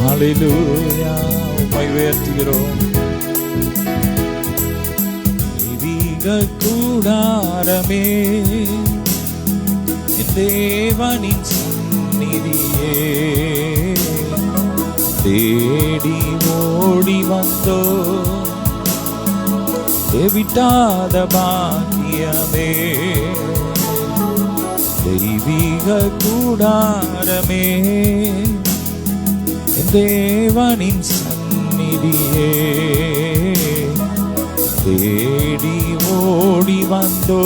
ஹல்லேலூயா, உம்மை உயர்த்துகிறோம். தெய்வீக கூடாரமே, என் தேவனின் சந்நிதியே, தேடி ஓடி வந்தோ தேவிட்டாத பாக்கியமே. தெய்வீக கூடாரமே, என் தேவனின் சந்நிதியே, தேடி ஓடி வந்தோ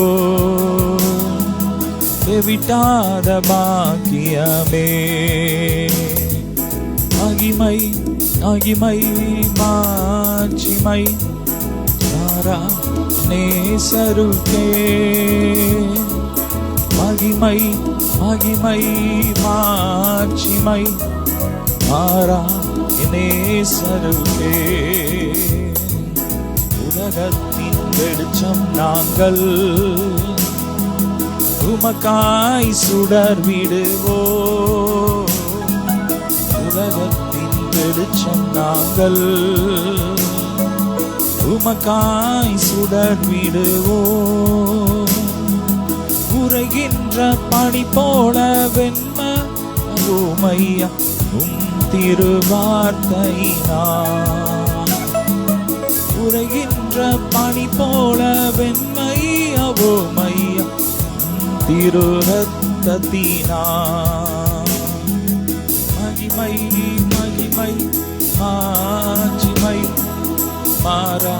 தேவிட்டாத பாக்கியமே. மகிமை மகிமை மாட்சிமை தாரா நேசருக்கே. மகிமை மகிமை மாட்சிமை தாரா நேசருக்கே. உலகத்தின் வெளிச்சம் நாங்கள், உமக்காய் சுடர் விடுவோ. உலகத்தின் வெளிச்சம் நாங்கள், உமக்காய் சுடர் விடுவோ. உரைகின்ற பனி போல வெண்ம ஓமையா உம் திருவார்த்தையினார். உரைகின்ற பனி போல வெண்மையா ஓமையா திரு ரத்தத்தினார். மகிமை மகிமை மாட்சிமை மாறா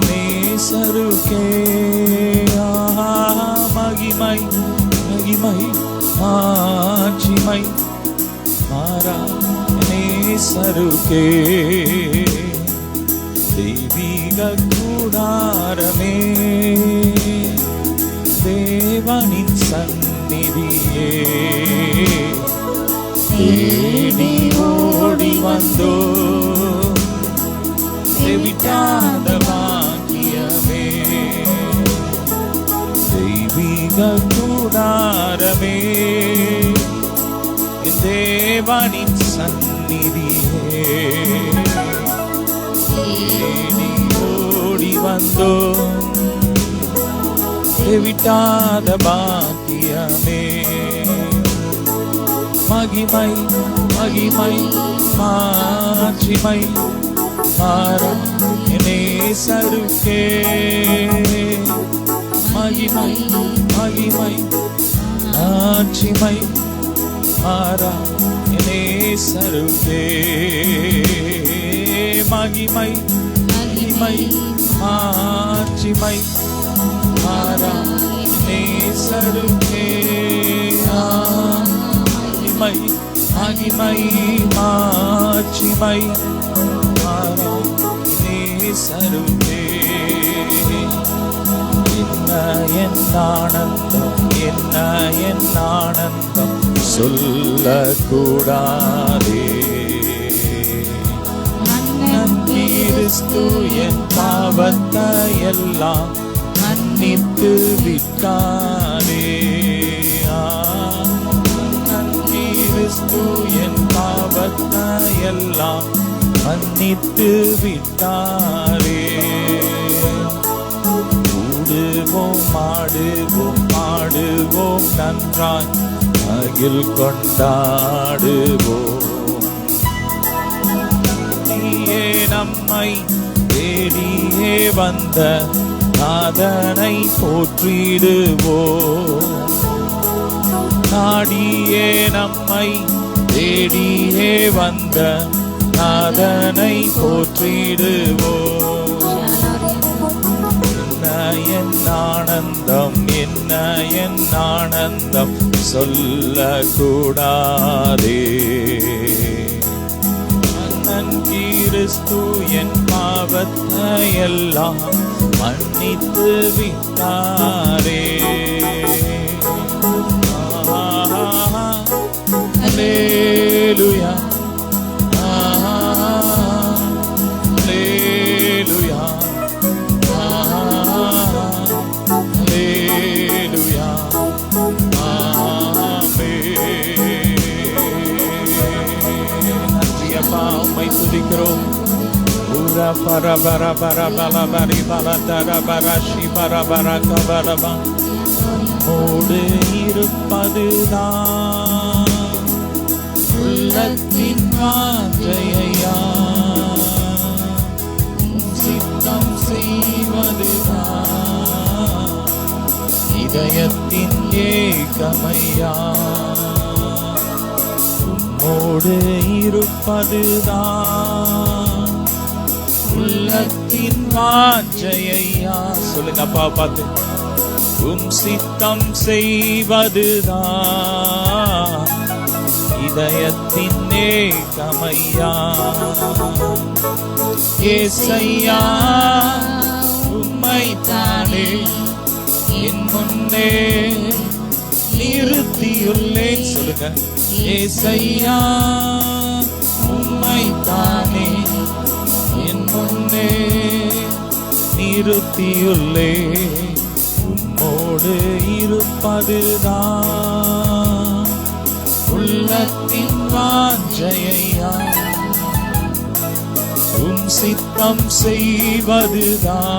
நேசருக்கே. மகிமை மகிமை மாட்சிமை மாறா நேசருக்கே. தெய்வீக கூடாரமே, தேவனின் சந்நிதியே, தேடி ஓடி வந்தோ தேவிட்டாத பாக்கியமே. தெய்வீக கூடாரமே, என் தேவனின் சந்நிதியே, தேடி ஓடி வந்தோ தேவிட்டாத பாக்கியமே. மகிமை மகிமை மாட்சிமை மாறா நேசருக்கே. மகிமை மகிமை மாட்சிமை மாறா நேசருக்கே. மகிமை மகிமை மாட்சிமை மாறா நேசருக்கே. மகிமை மகிமை மாட்சிமை மாறா நேசருக்கே. என்ன என் ஆனந்தம், என்ன என் ஆனந்தம் சொல்லக்கூடாதே. மன்னன் கிறிஸ்து என் பாவத்தை எல்லாம் மன்னித்து விட்டாரே. மன்னன் கிறிஸ்து என் பாவத்தை எல்லாம் மன்னித்து விட்டாரே. கூடுவோம் ஆடுவோம் ஆடுவோம் நன்றாய் மகிழ் கொண்டாடுவோம். நீயே நம்மை தேடியே வந்த நாதனை போற்றிடுவோம். நாடியே நம்மை தேடியே வந்த நாதனை போற்றிடுவோம். என்ன என் ஆனந்தம், என்ன என் ஆனந்தம் சொல்லக்கூடாதே. மன்னன் கிறிஸ்து என் பாவத்தை எல்லாம் மன்னித்து விட்டாரே. அல்லேலூயா அல்லேலூயா அல்லேலூயா ஆமென். நன்றி அப்பா உம்மை துதிக்கிறோம். உரா பர பர பர பல பரி பல தர பரஷி பர பர கபரபா ஓடு இருப்பதுதான் உள்ளத்தின் வாஞ்சையா, சித்தம் செய்வதுதான் இதயத்தின் ஏகமையா. உம்மோடு இருப்பதுதான் உள்ளத்தின் வாஞ்சையா. சொல்லுங்க அப்பா பார்த்து. உம் சித்தம் செய்வதுதான் இதயத்தின் ஏகமையா. ஏசையா உம்மைத்தானே என் முன்னே நிறுத்தியுள்ளேன். சொல்லுங்க. ஏசையா உம்மைத்தானே என் முன்னே நிறுத்தியுள்ளேன். உம்மோடு இருப்பதுதான் உள்ளத்தின் வாஞ்சையா. உம் சித்தம் செய்வதுதான்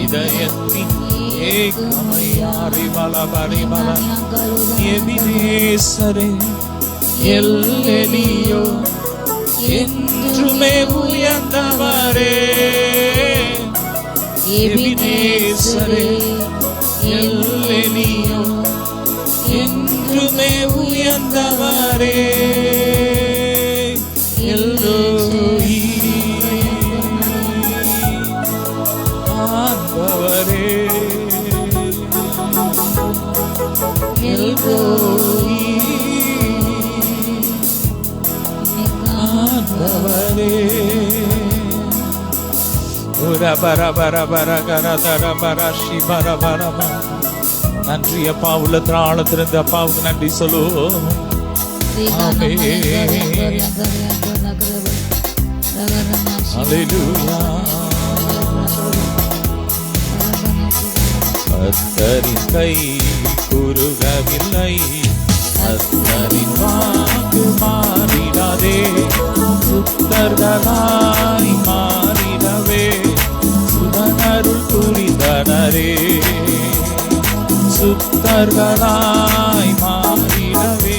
இதயத்தின் ஏகமையாரி பலபரிபல எபினேசரே எல்லேலியோ என்றுமே உயர்ந்தவரே. எபினேசரே எல்லேலியோ என்றுமே உயர்ந்தவரே. எல்லோயி ஆண்டவரே. எல்லோயி ஆண்டவரே. நன்றி அப்பா. உள்ளத்தின் ஆழத்திலிருந்து அப்பாவுக்கு நன்றி சொல்லுவோம். கர்த்தரின் கை குறுகவில்லை, கர்த்தரின் வாக்கு மாறிடாதே. சுத்தர்களாய் மாறிடவே சுதனருள் புரிந்தனரே. சுத்தர்களாய் மாறிடவே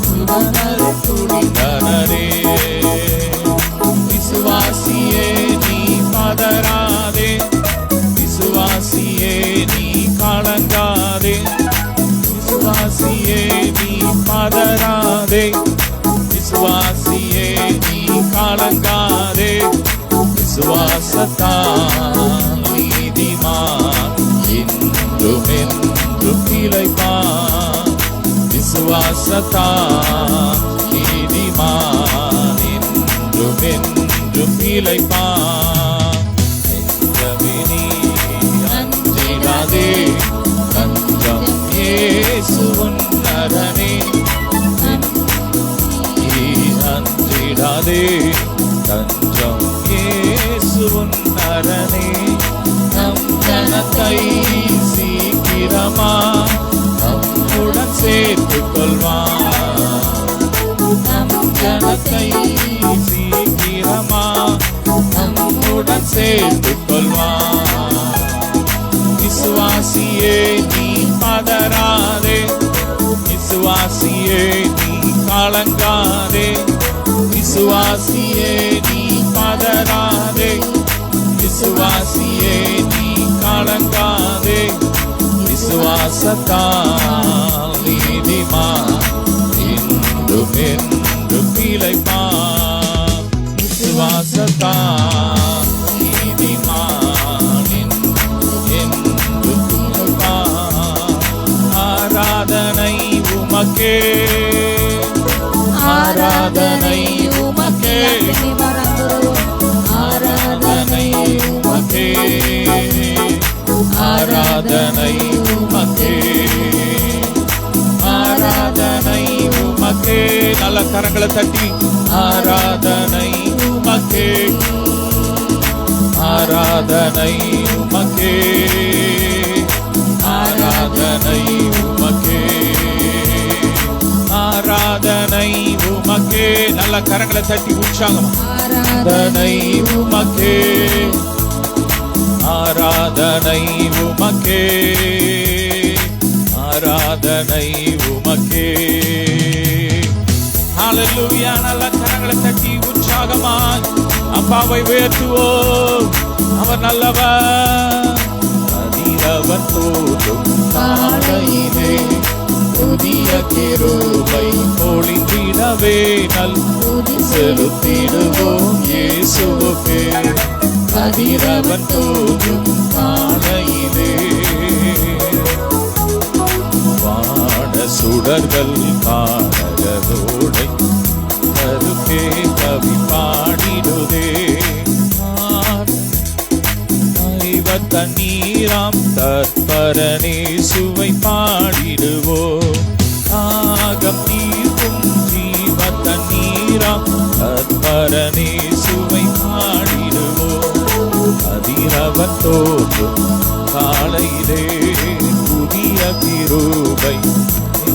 சுதனருள் புரிந்தனரே. விசுவாசியே நீ பதறாதே, விசுவாசியே நீ கலங்காதே. விசுவாசியே நீ பதறாதே, விசுவாசியே நீ கலங்காதே. விசுவாசத்தால் நீதிமான் என்றும் என்றும் பிழைப்பான். விசுவாசத்தால் நீதிமான் என்றும் என்றும் பிழைப்பான். நெஞ்சமே நீ அஞ்சிடாதே, தஞ்சம் இயேசு உன் அரணே. அஞ்சிடாதே, தஞ்சம் இயேசு உன் அரணே. நம் ஜனத்தை சீக்கிரமா நம்முடன் சேர்த்துக் கொள்வான். நம் ஜனத்தை சீக்கிரமா நம்முடன் சேர்த்துக் கொள்வான். விசுவாசியே நீ பதறாதே, விசுவாசியே நீ கலங்காதே. விசுவாசியே நீ பதறாதே, விசுவாசியே நீ கலங்காதே. விசுவாசத்தால் நீதிமான் என்றும் என்றும் பிழைப்பான். விசுவாசத்தால் நீதிமான் என்றும் என்றும் பிழைப்பான். ஆராதனை உமக்கே, ஆராதனை உமக்கே, ஆராதனை உமக்கே, ஆராதனை உமக்கே, ஆராதனை உமக்கே. நல்ல கரங்களை தட்டி ஆராதனை உமக்கே, ஆராதனை உமக்கே, ஆராதனை உமக்கே, ஆராதனை உமக்கே. உமக்கே. நல்ல கரங்களை தட்டி உற்சாகம். ஆராதனை உமக்கே, ஆராதனை உமக்கே, ஆராதனை உமக்கே. ஹல்லேலூயா. நல்ல கரங்களை தட்டி உற்சாகமாய் அப்பாவை உயர்த்துவோம். அவர் நல்லவர். அதிரவன் தோன்றும் காலையிலே புதிய கிருபை பொழிந்திடவே நல் செலுத்திடுவோம் இயேசுவுக்கே. அதிரவன் தோன்றும் காலையிலே வாட சுடர்கள் காணகரோடை கருக்கே கவி பாடிடுதே. தண்ணீராம் தற்பரனே சுவை பாடிடுவோம். தாகம் தீர்க்கும் ஜீவ தண்ணீராம் தற்பரனே சுவை பாடிடுவோம். அதிரவன் தோன்றும் காலையிலே புதிய கிருபை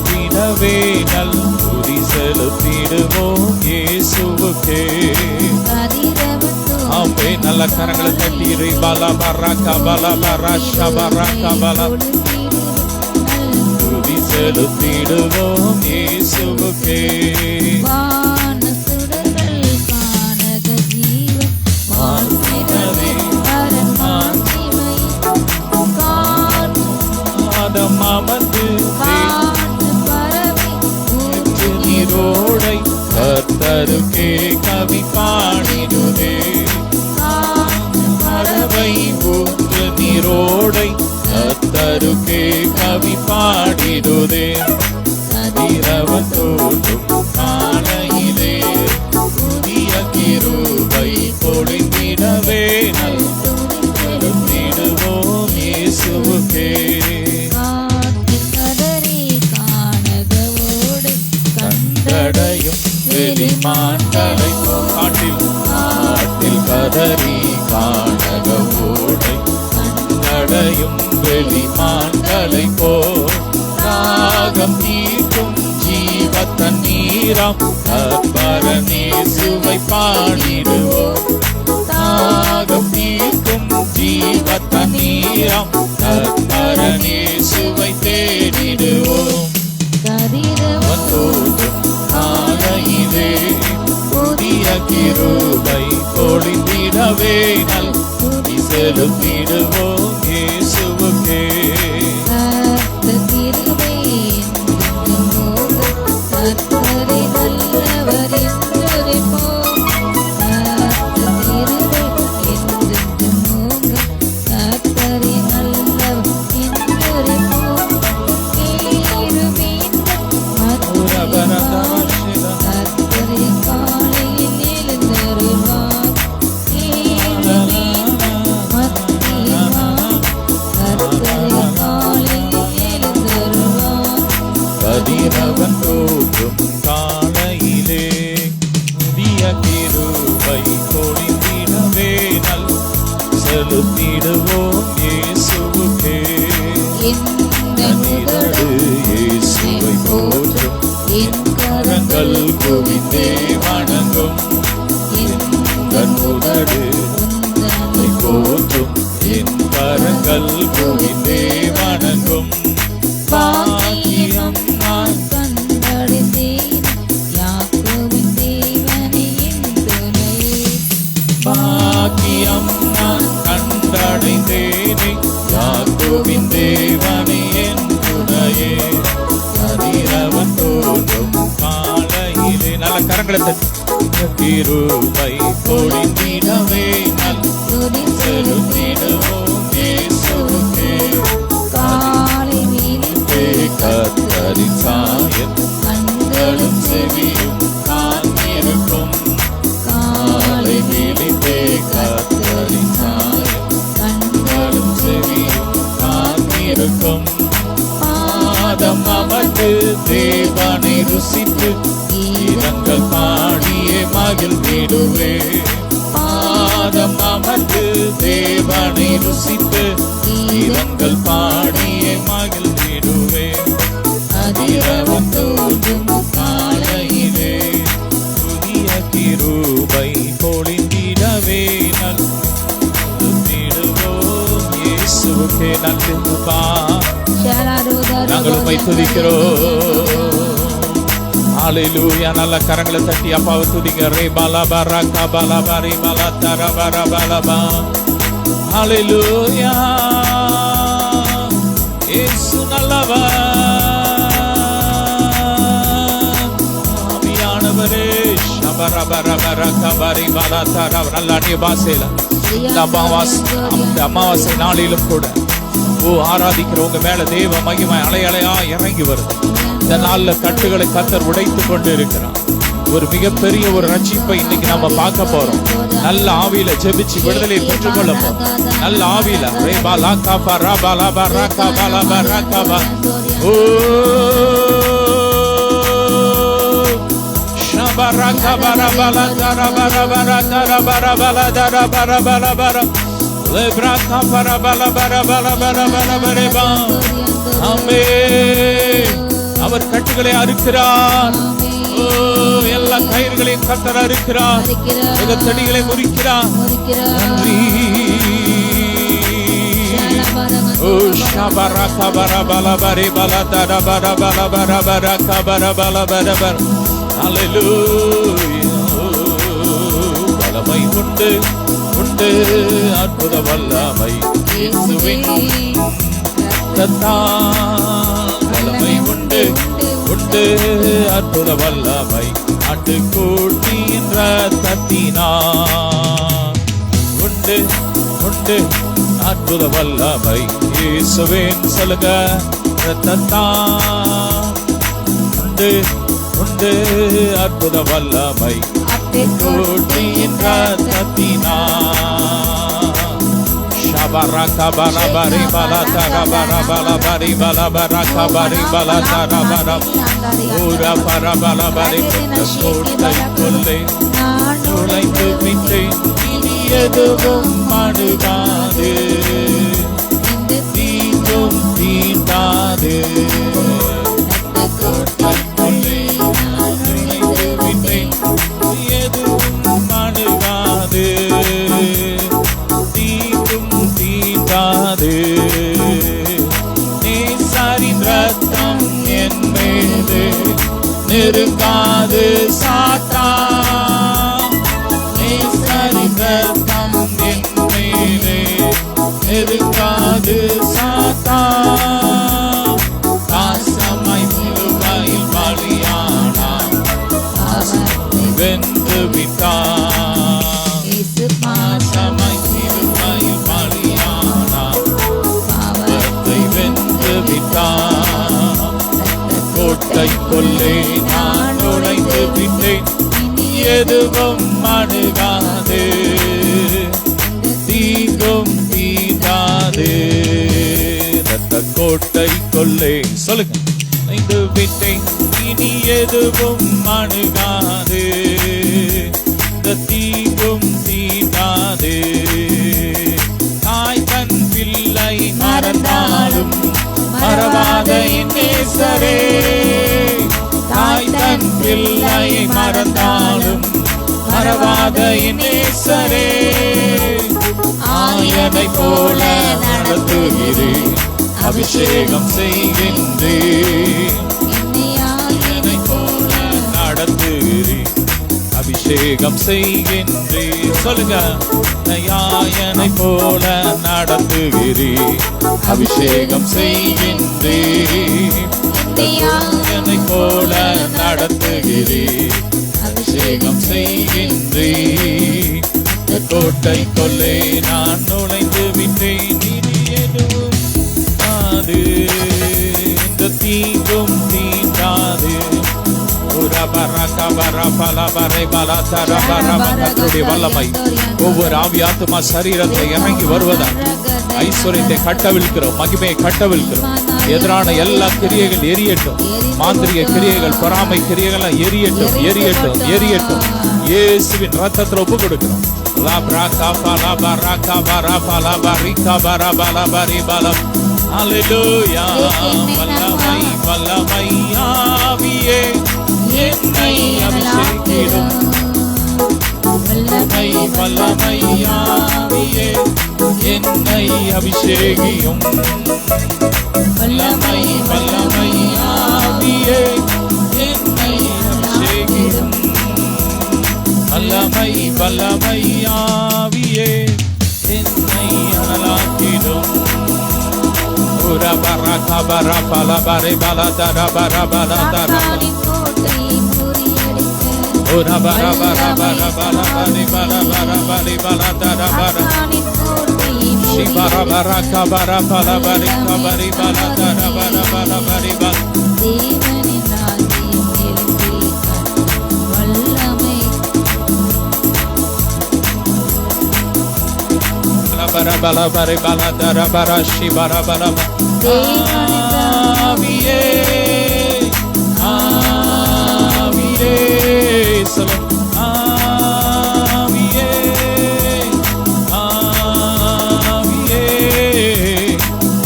திடவே நல் துதி செலுத்திடுவோம் இயேசுவுக்கே. ஆமே. நல்ல கரங்களை தட்டி பல பரக்க பல பரஷ பரக்க பல துதி செலுத்திடுவோம் இயேசுவுக்கே. அமர்ந்து நீரோடை கர்த்தருக்கே கவி பாடிடுதே. பறவை ஊற்று நீரோடை கர்த்தருக்கே கவி பாடிடுதே. அதிரவன் தோன்றும் காலையிலே புதிய கிருபை பொழிந்திடவே நல் செலுத்திடுவோம் இயேசுவுக்கே. கண்டடையும் வெளிமான்களை காட்டில் காட்டில் கதறி காணகவோடை கண்டடையும் வெளிமான்களை போல் தாகம் தீர்க்கும் ஜீவ தண்ணீராம் தற்பரனே சுவை பாடிடுவோம். தாகம் தீர்க்கும் ஜீவ தண்ணீராம் தற்பரனே சுவை தேடிடுவோம். காலையிலே புதிய கிருபை பொழிந்திடவே நல் துதி செலுத்திடுவோம் இயேசுவுக்கே. அதிரவன் தோன்றும் காலையிலே புதிய கிருபை பொழிந்திடவே நல் செலுத்திடுவோம் இயேசுவுக்கே. நிரடு இயேசுவை போற்றும் என் கரங்கள் குவிந்தே வணங்கும். என் உதடு போற்றும் என் கரங்கள் குவிந்தே வணங்கும். பாக்கியம் நான் கண்டடைந்தேன் யாக்கோபின் தேவனே என் துணையே. பாக்கியம் நான் கண்டடைந்தேனே யாக்கோபின் தேவனே என் துணையே. அதிரவன் தோன்றும் காலையிலே நல்ல கரங்களை தட்டி கிருபை பொழிந்திடவே நல் துதி செலுத்திடுவோம் இயேசுவுக்கே. கர்த்தரின் சாயல் கண்களும் செவியும் காத்திருக்கும். காலை விழித்தே கர்த்தரின் சாயல் கண்களும் செவியும் காத்திருக்கும். பாதம் அமர்ந்து தேவனை ருசித்து இரங்கல் பாடியே மகிழ்ந்திடுவே. பாதம் அமர்ந்து தேவனை ருசித்து இரங்கல் பாடியே மகிழ்ந்திடுவே. அதிரவன் தோன்றும் காலையிலே நாங்கள் உம்மை துதிக்கிறோம். ஹalleluya. நல்ல கரங்களை தட்டி அப்பாவை துதிங்க. ரே பாலா பரகா பாலா பரி பாலா தர பர பலபா. ஹalleluya. இயேசு நல்லவர். ஆவியானவரே ஷபர பர பரகா பரி பாலா தர. நல்ல அந்நிய பாஷையில இந்த அமாவாசை நாளிலும் கூட ஆராதிக்கிறவங்க மேல தேவ மகிமை அலை அலையா இறங்கி வருது. இந்த நாள்ல கட்டுகளை கர்த்தர் உடைத்து கொண்டு இருக்கிறார். ஒரு மிகப்பெரிய ஒரு ரட்சிப்பை இன்னைக்கு நம்ம பார்க்க போறோம். நல்ல ஆவியில ஜெபிச்சு விடுதலை பெற்றுக் கொள்ள போறோம். நல்ல ஆவியில அவர் கட்டுகளை அறுக்கிறார். எல்லா கயிறுகளையும் கர்த்தர் அறுக்கிறார். செடிகளை முறிக்கிறார். நன்றி. வல்லமை உண்டு உண்டு அற்புத வல்லமை வல்லமை உண்டு உண்டு அற்புத வல்லமை ஆட்டுக்குட்டியின் ரத்தத்தினார் உண்டு உண்டு அற்புத வல்லமை இயேசுவின் சொல்லுங்க ரத்தத்தார் உண்டு உண்டு அற்புத வல்லமை ஆட்டுக்குட்டியின் ரத்தத்தினார். Shabaraka barabari balatara barabari balabara bari balatara barab ura parabalabari kotai kolle nulaindu vitte ini eduvum madugadu indum tindadu kotai kolle nulaindu vitte eduvum madugadu நேசரின் ரத்தம் என் மீது நெருங்காது சாத்தான். நேசரின் ரத்தம் என் மீது நெருங்காது சாத்தான். பாசமாய் சிலுவையில் பலியானார், வென்று விட்டார். பாசமாய் சிலுவையில் பலியானார், வென்று விட்டார். கோட்டை கொள்ளை நான் நுழைந்து விட்டேன், எதுவும் அணுகாது, தீங்கும் தீண்டாது. ரத்த கோட்டை கொள்ளை சொல்லுங்க நுழைந்து விட்டேன், இனி எதுவும் அணுகாது, தீங்கும் தீண்டாது. தாய் தன் பிள்ளை மறந்தாலும் மறவாத என் நேசரே, தாய் தன் பிள்ளை மறந்தாலும் மறவாத என் நேசரே. ஆயனை போல நடத்துகிறேன், அபிஷேகம் செய்கின்றேன். ஆயனை போல நடத்துகிறேன், அபிஷேகம் செய்கின்றேன். சொல்லுங்க யாயனை போல நடத்துகிறேன், அபிஷேகம் செய்கின்றேன். யாயனை போல நடத்துகிறேன், அபிஷேகம் செய்கின்றேன். கோட்டை கொள்ளை நான் நுழைந்து விட்டேன், இனி எதுவும் ஆது, இந்த தீங்கும் தீண்டாது. வல்லமை ஒவ்வொரு ஆவியாத்மா சரீரத்தை இறங்கி வருவதாக ஐஸ்வர்யத்தை கட்டவிழ்க்கிறோம், மகிமையை கட்டவிழ்க்கிறோம். எதிரான எல்லா கிரியைகள் எரியட்டும், மாந்திரிக கிரியைகள், பொறாமை கிரியைகள் எரியட்டும், எரியட்டும், எரியட்டும். இயேசுவின் ரத்தத்தில் ஒப்பு கொடுக்கிறோம். அல்லேலூயா. வல்லமை வல்லமை ஆவியே என்னை அபிஷேகிடும், வல்லமை வல்லமை ஆவியே என்னை அபிஷேகியும், வல்லமை வல்லமை வல்லமையாவியே என்னை அனலாக்கிடும். பரா பல பரை பல தர பர பல தர பர பர பர பர பரி பர பர பரி பல தர பர சிவர பர கபர பல பரி கபரி பல தர பர பர பரி பல பர பல பரி பல தர பர சிவர பல ஆவியே ஆவியே சொல்லும் ஆவியே ஆவியே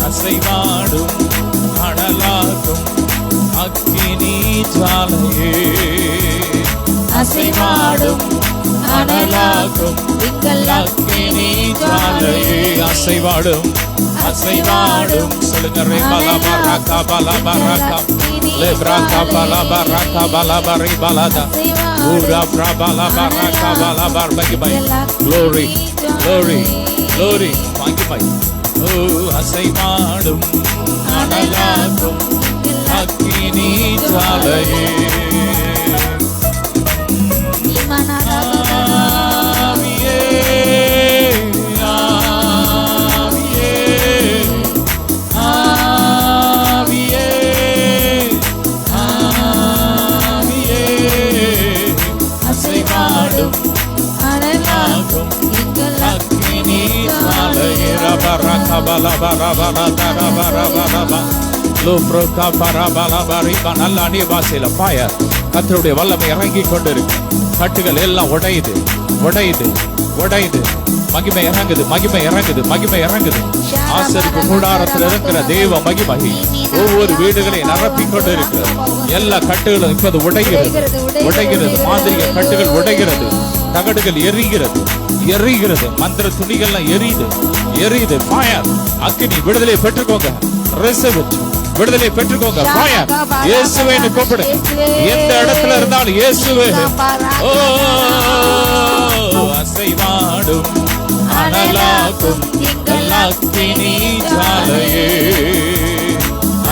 அசைவாடும் அனலாகும் அக்கினி ஜாலையே அசைவாடும் அனலாகும் அக்கினி ஜாலையே அசைவாடும் அசைவாடும் சொல்லுங்க ரே பல பரக்கா பல பரக்கா லெப்ரக்கா பல பரக்கா பல பரி பலதா ஊரா பிரபல பரக்கா பல பர்பகி பை glory glory glory வாங்கி பை ஓ அசைவாடும் அனலாகும் அக்கினி ஜாலையே கர்த்தருடைய வல்லமை இறங்கிக் கொண்டிருக்கு. கட்டுகள் எல்லாம் உடையுது உடையுது உடையுது. மகிமை இறங்குது மகிமை இறங்குது மகிமை இறங்குது. ஆசரிப்பு கூடாரத்தில் இருக்கிற தேவ மகிமை ஒவ்வொரு வீடுகளையும் நிரப்பிக் கொண்டு இருக்கிறது. எல்லா கட்டுகளும் இப்போது உடைகிறது உடைகிறது. மாதிரிக கட்டுகள் உடைகிறது. தகடுகள் எரிகிறது எரிகிறது. மந்திர துணிகள்லாம் எரியுது எரியுது. ஃபயர் அக்கினி விடுதலை பெற்றுக்கோங்க. Receive it. விடுதலை பெற்றுக்கோங்க. ஃபயர் இயேசுவேன்னு கூப்பிடு. எந்த இடத்துல இருந்தாலும் இயேசுவே. ஓ அசைவாடும் அனலாகும் அக்கினி ஜாலையே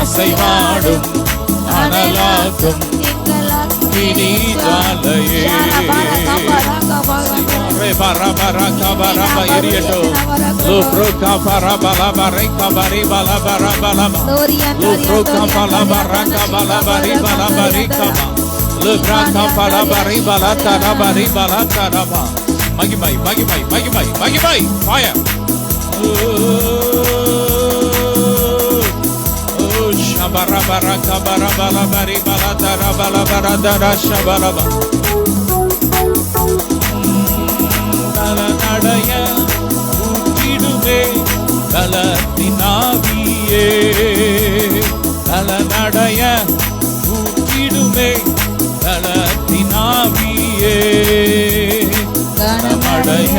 அசைவாடும் அனலாகும் அக்கினி ஜாலையே பர பர கபர எரியட்டோ லோப்ரோ கபர பல பரை கபரி பல பர பல லோப்ரோ கபல பர கபல பரி பல பரி கப லோப்ரா கபல பரி பல தர பரி பல தரப மகிமை மகிமை மகிமை மகிமை ஃபயர் ஓ ஷபர பர கபர பல பரி பல தர பல பர தர ஷபர நடைய ஊற்றிடுமே தலத்தினாவியே தலநடைய ஊற்றிடுமே தலத்தினாவியே கனமடைய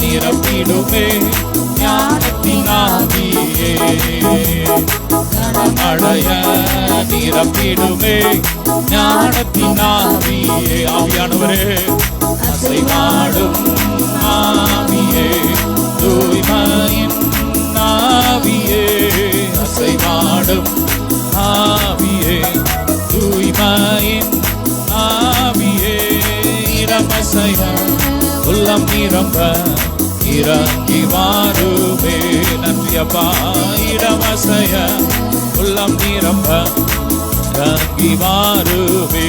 நிரப்பிடுமே ஞானத்தினாவியே கனமடைய நிரப்பிடுமே ஞானத்தினாவியே ஆவியானவரே அசைவாடும் ஆவியே தூய்மையின் ஆவியே அசைவாடும் ஆவியே தூய்மையின் ஆவியே இரமசைய உள்ளம் நிரம்ப இறங்கி வாருமே நன்றியப்பா இரமசைய உள்ளம் நிரம்ப இறங்கி வாருமே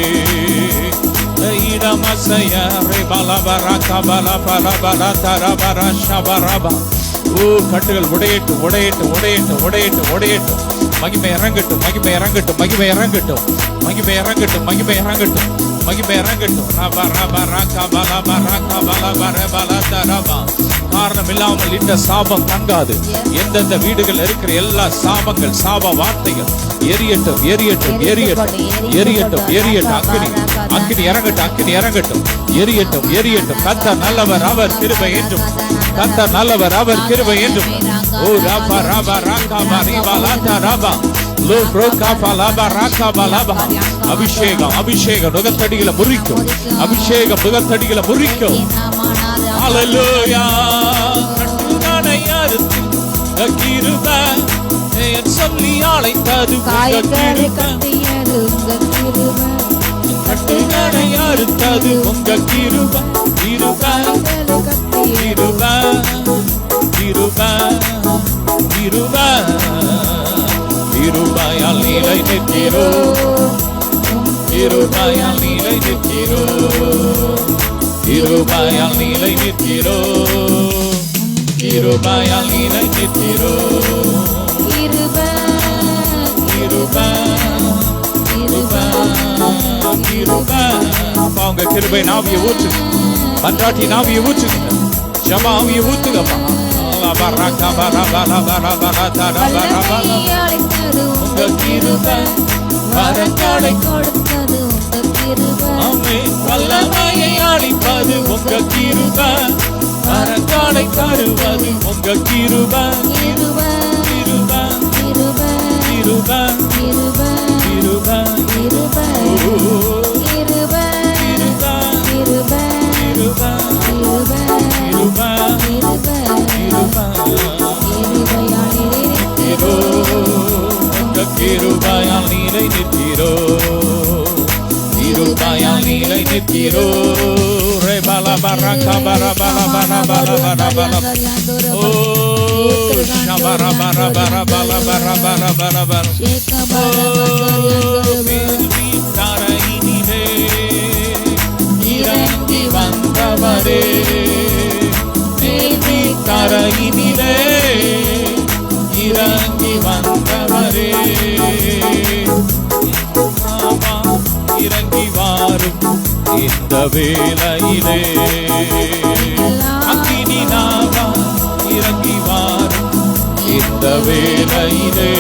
இடமசைய ரே பலபர கபல பலபர தரபர ஷபரப ஓ கட்டுகள் உடையட்டு உடையட்டு உடையட்டு உடையட்டு உடையட்டு மகிமை இறங்கட்டும் மகிமை இறங்கட்டும் மகிமை இறங்கட்டும் மகிமை இறங்கட்டும் மகிமை இறங்கட்டும் மகிமை இறங்கட்டும் ரப ரப ரக பல பர கபல பர பல தரப காரணம் இல்லாமல் இந்த சாபம் தங்காது. எந்தெந்த வீடுகள் இருக்கிற எல்லா சாபங்கள் சாப வார்த்தைகள் எரியட்டும் எரியட்டும் எரியட்டும் எரியட்டும் எரியட்டும். அக்கினி அக்கினி இறங்கட்டும் அக்கினி இறங்கட்டும் எரியட்டும் எரியட்டும். கர்த்தர் நல்லவர் அவர் கிருபை என்றும் கர்த்தர் நல்லவர் அவர் கிருபை என்றும். ஓ ரப ரப ரக பரி பல தரப லோ ப்ரோகா பலப ரக பலப அபிஷேகம் அபிஷேகம் நுகத்தடிகளை முறிக்கும். அபிஷேகம் நுகத்தடிகளை முறிக்கும். ஹalleluya கட்டுகளை அறுத்து கிருபை பெயர் சொல்லி அழைத்தது காயங்களை கட்டியது உங்க கிருபை கட்டுகளை அறுத்தது உங்க கிருபை கிருபை கிருபை கிருபை கிருபை கிருபையால் நிலை நிற்கிறோம் கிருபையால் நிலை நிற்கிறோம் கிருபையால் நிலை நிற்கிறோம் கிருபையால் நிலை நிற்கிறோம் கிருபை கிருபை கிருபை கிருபை அவங்க கிருபை நாவியை ஊற்றுங்க மன்றாட்டி நாவியை ஊற்றுங்க ஜெப ஆவியை ஊத்துங்கப்பா பரக்க பர பர பர பர தர பர பர உங்க கிருபை வரங்களை கொடுத்தது உங்க கிருபை ஆமென் வல்லமையை அளிப்பது உங்க கிருபை வரங்களை தருவது உங்க கிருபை கிருபை கிருபை கிருபை கிருபை கிருபை கிருபை கிருபை கிருபை கிருபை கிருபை கிருபை கிருபை கிருபை கிருபை கிருபையால் நீரை நிற்கிறோ கிருபையால் நீரை நிற்கிறோ ரே பல பரக்க பர பல பர பல பர பல ஓ ஷபர பர பர பல பர பல பல பல ஓ வேள்வி தரையினிலே இறங்கி வந்தவரே வேள்வி தரையினிலே இறங்கி வந்தவரே இறங்கி வாரும் இந்த வேளையிலே அக்கினி நாவா இறங்கி வாரும் இந்த வேளையிலே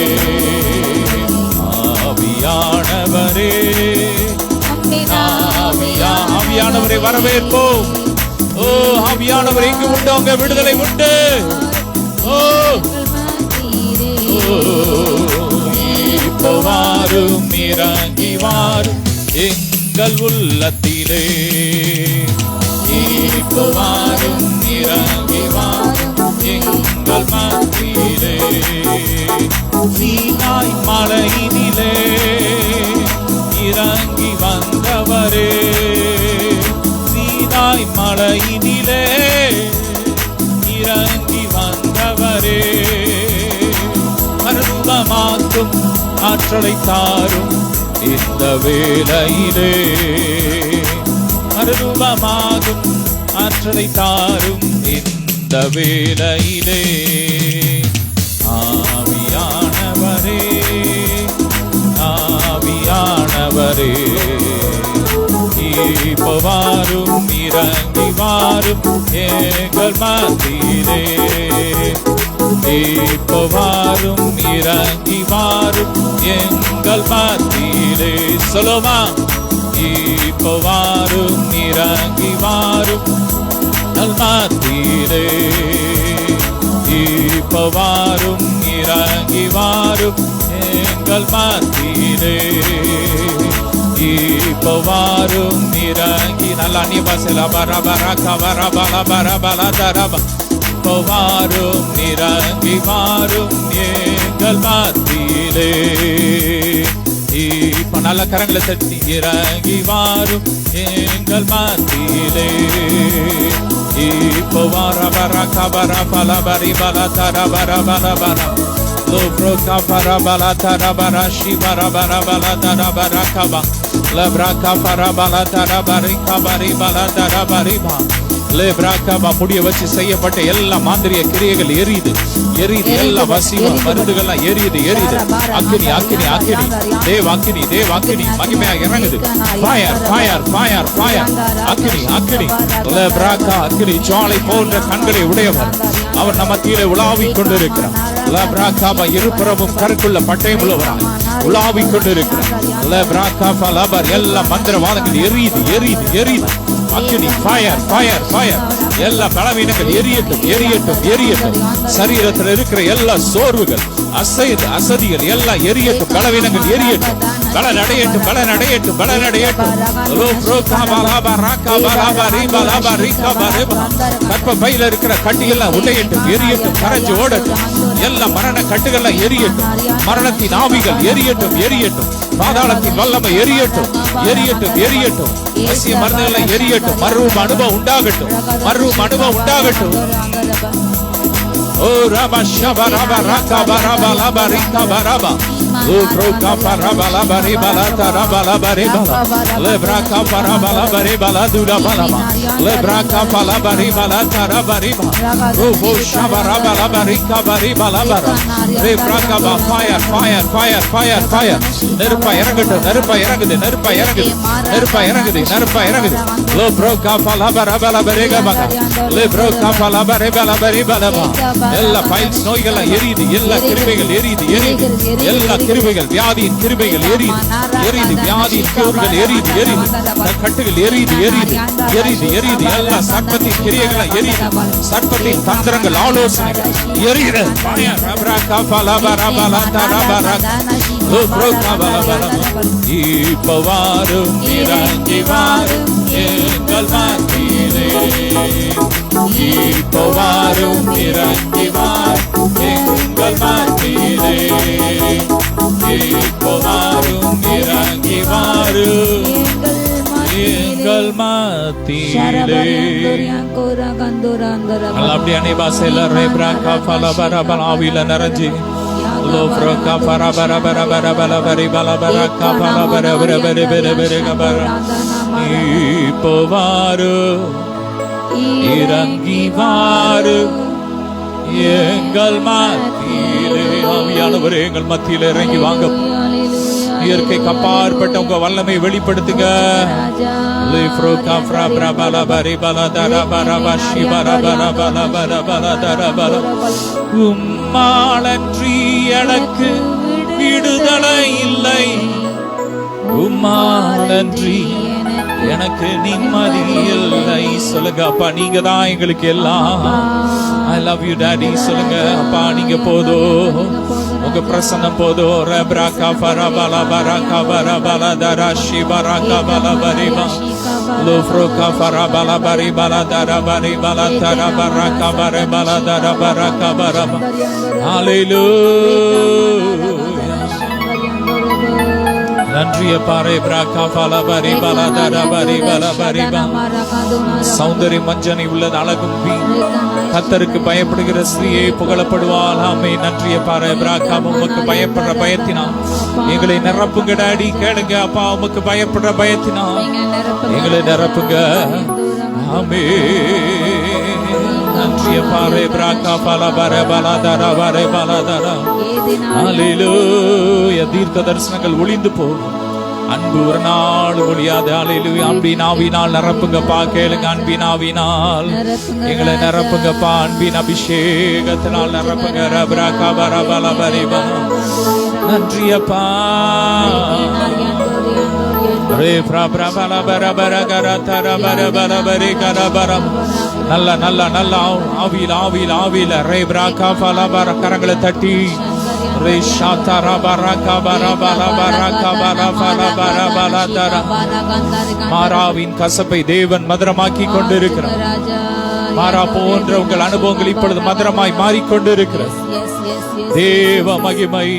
ஆவியானவரே ஆவியானவரை வரவேற்போம் ஓ ஆவியானவர் இங்கு உண்டு அங்க விடுதலை உண்டு ஓ இப்போ வாரும் இறங்கி வாரும் எங்கள் உள்ளத்திலே இப்போ வாரும் இறங்கி வாரும் எங்கள் மத்தியிலே சீனாய் மலையினிலே இறங்கி வந்தவரே சீனாய் மலையினிலே இறங்கி வந்தவரே அருள்மாக்கும் ஆற்றலை தாரும் இந்த வேளையிலே அருள்மாகும் ஆற்றலை தாரும் இந்த வேளையிலே ஆவியானவரே ஆவியானவரே இப்போ வாரும் இறங்கி வாரும் எங்கள் மத்தியிலே இப்போ வாரும் இறங்கி வாரும் எங்கள் மத்தியிலே சொல்லுமா இப்போ வாரும் இறங்கி வாரும் நல் மத்தியிலே இப்போ வாரும் இறங்கி வாரும் எங்கள் மத்தியிலே இப்போ வாரும் இறங்கி நல்லா நீ பசல பர பர கவர பல பர பல தரப இப்போ வாரும் இறங்கி வாரும் எங்கள் மத்தியிலே இப்போ நல்ல கரங்களை தட்டி இறங்கி வாரும் எங்கள் மத்தியிலே இப்போ வார பர கவர பல பரி பல தர பர பல பர Lobroka parabala tarabara shibarabara bala tarabara kaba Lebraka parabala tarabari kabari bala tarabariba Lebraka முடிய வச்சு செய்யப்பட்ட எல்லா மாந்திரிய கிரியைகள் எரியுது எரியுது எல்லா வசிவ மருந்துகள் எரியுது எரியுது அக்கினி அக்கினி அக்கினி தேவ அக்கினி தேவ அக்கினி மகிமையா இறங்குது ஃபயர் ஃபயர் ஃபயர் ஃபயர் அக்கினி அக்கினி லெப்ராகா அக்கினி ஜுவாலை போன்ற கண்களை உடையவர் அவர் நம்ம மத்தியிலே உலாவிக் கொண்டிருக்கிறார் லெப்ராகா இருபுறமும் கருக்குள்ள பட்டயம் உள்ளவராய் உலாவிக் கொண்டிருக்கிறார் லெப்ராகா லபர் எல்லா மந்திரவாதங்கள் எரியுது எரியுது எரியுது அக்னி, ஃபயர் ஃபயர் ஃபயர். எல்லா பலவீனங்கள் எரியட்டும் எரியட்டும் எரியட்டும். சரீரத்தில் இருக்கிற எல்லா சோர்வுகள், அசதிகள் எல்லாம் எரியட்டும். பலவீனங்கள் எரியட்டும். பலன் அடையட்டும் பலன் அடையட்டும் பலன் அடையட்டும். கற்பப்பையில இருக்கிற கட்டியெல்லாம் உடையட்டும் எரியட்டும் கரைஞ்சு ஓடட்டும். எல்லா மரண கட்டுகள்லாம் எரியட்டும். மரணத்தின் ஆவிகள் எரியட்டும் எரியட்டும். பாதாளத்தின் வல்லமை எரியட்டும் எரியட்டும் எரியட்டும். வசிய மருந்துகள் எரியட்டும். மறுரூப அனுபவம் உண்டாகட்டும். மறுரூப அனுபவம் உண்டாகட்டும். ஓ ரபா ஷபா ரபா ரகா பரபா லபா ரிகா பரபா. ஓ ப்ரோகா பரபா லபா ரிபா லதா ரபா லபா ரிபா லெப்ராகா பரபா லபா ரிபா லதுலா பலமா லெப்ராகா பலபா ரிபா லதா ரபா ரிபா. ஓ போ ஷபா ரபா லபா ரிகா பரிபா லபா லெப்ராகா பா. Fire fire fire fire fire. நெருப்பா இறங்கட்டும். நெருப்பா இறங்குது நெருப்பா இறங்குது நெருப்பா இறங்குது நெருப்பா இறங்குது. லோ ப்ரோகா பலபா ரபா லபா ரிகா பகா லெப்ரோகா பலபா ரிபா லபா ரிபா லபா. எல்லா பைல்ஸ் நோய்கள் எரியுது. எல்லா கிருபைகள் எரியுது எரியுது. எல்லா கிருபைகள், வியாதியின் கிருபைகள் எரியுது எரியுது. வியாதியின் கிருபைகள் எரியுது எரியுது. கட்டுகள் எரியுது எரியுது எரியுது எரியுது. எல்லா சர்ப்பத்தின் கிரியைகள் எரியுது. சர்ப்பத்தின் தந்திரங்கள், ஆலோசனைகள் எரியுது. இப்ப வாரும் இறங்கி வாரும் எங்கள் மத்தியிலே. இப்ப வாரும் இறங்கி வாரும் எங்கள் மத்தியிலே. இப்ப வாரும் இறங்கி வாரும் எங்கள் மத்தியிலே. அப்படி அனைபாசையில ரேப்ராகா பலபரபல ஆவியில நிறைஞ்சி லோப்ரோகா பரபரபரபரபரபரி பலபரகா பலபரபரபரபரபரபர. இப்போ வாரும் இறங்கி வாரும் எங்கள் மத்தியிலே. ஆவியானவரே எங்கள் மத்தியில இறங்கி வாங்க. இயற்கைக்கு அப்பாற்பட்ட உங்க வல்லமை வெளிப்படுத்துங்க. உம்மாலன்றி எனக்கு விடுதலை இல்லை. உம்மாலன்றி எனக்கு நிம்மதி இல்லை. சொல்லுங்க அப்பா, நீங்க தான் எங்களுக்கு எல்லாம். I love you daddy. சொல்லுங்க அப்பா, நீங்க போதோ, உங்க பிரசன்னம் போதோ. ரப்ராகா பரபல பரகா பரபல தரஷி பரகா பல பரிபா லோப்ரோகா பரபல பரிபல தர பரிபல தர பரகா பரபல தர பரகா பரப. ஹalleluya. நன்றிய பாரே பிராகா பல பரிபல தர பரிபல பரிபா. சௌந்தரிய மஞ்சனை உள்ளது அழகும் கர்த்தருக்கு பயப்படுகிற ஸ்திரீயை புகழப்படுவாள். ஆமே. நன்றிய பாரு பிராகா. உமக்கு பயப்படுற பயத்தினால் எங்களை நிரப்புங்க டாடி. கேளுங்க அப்பா, உமக்கு பயப்படுற பயத்தினால் எங்களை நிரப்புங்க. ஆமே. நன்றிய பாரு பிராகா பல பர பலதர வர பலதர. ஹalleluya. தீர்க்க தரிசனங்கள் ஒளிந்து போகும். அன்பு ஒரு நாள் ஒழியாது. ஹalleluya. அன்பினாவினால் நிரப்புங்கப்பா. கேளுங்க, அன்பினாவினால் எங்களை நிரப்புங்கப்பா. அன்பின் அபிஷேகத்தினால் நிரப்புங்க. ரப்ராகா பரபல பரிபா. நன்றியப்பா. நல்ல நல்ல நல்ல ஆவியில் ஆவியில் ஆவியில் ரேப்ராகா பலபர. கரங்களை தட்டி மாறாவின் கசப்பை தேவன் மதுரமாக்கி கொண்டிருக்கிறார். மாறா போன்ற உங்கள் அனுபவங்கள் இப்பொழுது மதுரமாய் மாறிக்கொண்டிருக்கிறது. தேவ மகிமை.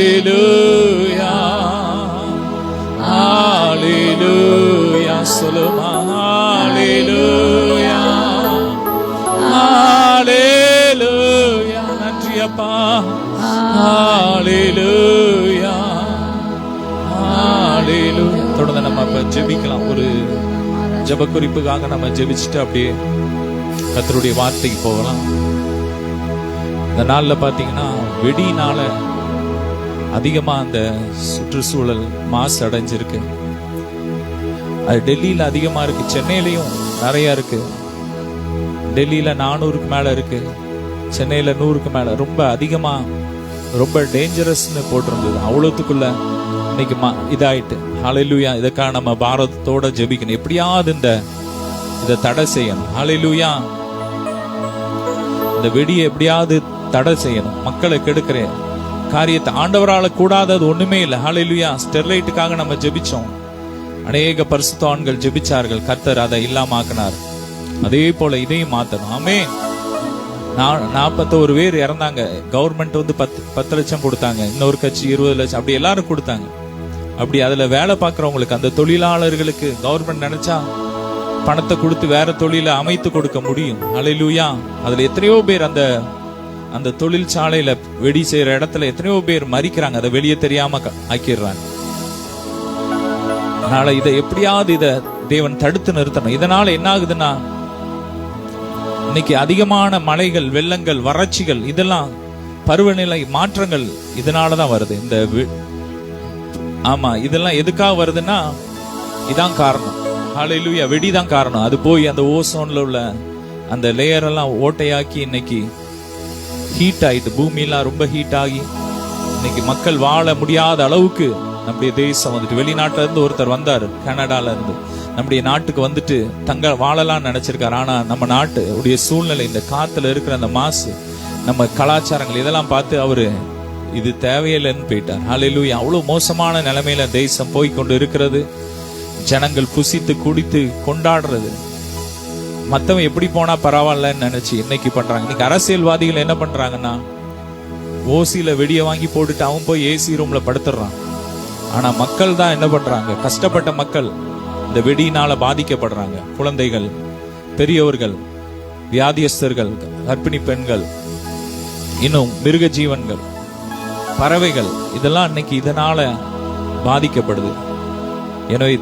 Hallelujah, hallelujah, சொல்லுமா hallelujah, hallelujah. நன்றி அப்பா. hallelujah, hallelujah. தொடர்ந்து நம்ம இப்ப ஜெபிக்கலாம். ஒரு ஜெப குறிப்புக்காக நம்ம ஜெபிச்சுட்டு அப்படியே கர்த்தருடைய வார்த்தைக்கு போகலாம். இந்த நாள்ல பாத்தீங்கன்னா வெடினால அதிகமா அந்த சுற்றுச்சூழல் மாசு அடைஞ்சிருக்கு. அது டெல்லியில அதிகமா இருக்கு, சென்னையிலயும் நிறைய இருக்கு. டெல்லியில 400க்கு மேல இருக்கு, சென்னையில 100க்கு மேல. ரொம்ப அதிகமா, ரொம்ப டேஞ்சரஸ்னு போட்டிருந்தது. அவ்வளவுக்குள்ள இன்னைக்கு இதாயிட்டு. ஹல்லேலூயா. இதுக்காக நம்ம பாரதத்தோட ஜெபிக்கணும். எப்படியாவது இதை தடை செய்யணும். ஹல்லேலூயா. இந்த வெடியை எப்படியாவது தடை செய்யணும். மக்களை கெடுக்கிற காரியத்தை ஆண்டவரால கூடாதது ஒண்ணுமே இல்லை. ஹல்லேலூயா. ஸ்டெர்லைட்டுக்காக நம்ம ஜெபிச்சோம், அநேக பரிசுத்தவான்கள் ஜெபிச்சார்கள், கர்த்தர் அதை இல்லாம ஆக்கினார். அதே போல இதையும் மாத்தணும். ஆமென். 41 பேர் இறந்தாங்க. கவர்மெண்ட் வந்து 10 லட்சம் கொடுத்தாங்க, இன்னொரு கட்சி 20 லட்சம், அப்படி எல்லாரும் கொடுத்தாங்க. அப்படி அதுல வேலை பார்க்கறவங்களுக்கு, அந்த தொழிலாளர்களுக்கு கவர்மெண்ட் நினைச்சா பணத்தை கொடுத்து வேற தொழிலை அமைத்து கொடுக்க முடியும். ஹல்லேலூயா. அதுல எத்தனையோ பேர் அந்த தொழிற்சாலையில வெடி செய்யற இடத்துல எத்தனையோ பேர் மரிக்கிறாங்க, அதை வெளியே தெரியாம ஆக்கிடுறாங்க. அதனால இதை எப்படியாவது தேவன் தடுத்து நிறுத்தணும். இதனால என்ன ஆகுதுன்னா, இன்னைக்கு அதிகமான மழைகள், வெள்ளங்கள், வறட்சிகள், இதெல்லாம் பருவநிலை மாற்றங்கள் இதனாலதான் வருது. ஆமா, இதெல்லாம் எதுக்காக வருதுன்னா இதான் காரணம். ஹல்லேலூயா. வெடிதான் காரணம். அது போய் அந்த ஓசோன்ல உள்ள அந்த லேயர் எல்லாம் ஓட்டையாக்கி இன்னைக்கு ஹீட் ஆயிட்டு, பூமியெல்லாம் ரொம்ப ஹீட் ஆகி இன்னைக்கு மக்கள் வாழ முடியாத அளவுக்கு நம்முடைய தேசம் வந்துட்டு. வெளிநாட்டுல இருந்து ஒருத்தர் வந்தாரு, கனடால இருந்து நம்முடைய நாட்டுக்கு வந்துட்டு வாழலாம்னு நினைச்சிருக்காரு. ஆனா நம்ம நாட்டு உடைய சூழ்நிலை, இந்த காத்துல இருக்கிற அந்த மாசு, நம்ம கலாச்சாரங்கள், இதெல்லாம் பார்த்து அவரு இது தேவையில்லைன்னு போயிட்டார். ஹல்லேலூயா. அவ்வளவு மோசமான நிலைமையில தேசம் போய் கொண்டு இருக்கிறது. ஜனங்கள் புசித்து குடித்து கொண்டாடுறது, மத்தவன் எப்படி போனா பரவாயில்லன்னு நினைச்சு இன்னைக்கு பண்றாங்க. இன்னைக்கு அரசியல்வாதிகள் என்ன பண்றாங்கன்னா, ஓசியில வெடிய வாங்கி போட்டுட்டு அவன் போய் ஏசி ரூம்ல படுத்துறான். ஆனா மக்கள் தான் என்ன பண்றாங்க, கஷ்டப்பட்ட மக்கள் இந்த வெடியினால பாதிக்கப்படுறாங்க. குழந்தைகள், பெரியவர்கள், வியாதியஸ்தர்கள், கர்ப்பிணி பெண்கள், இன்னும் மிருக ஜீவன்கள், பறவைகள், இதெல்லாம் இன்னைக்கு இதனால பாதிக்கப்படுது. எனவே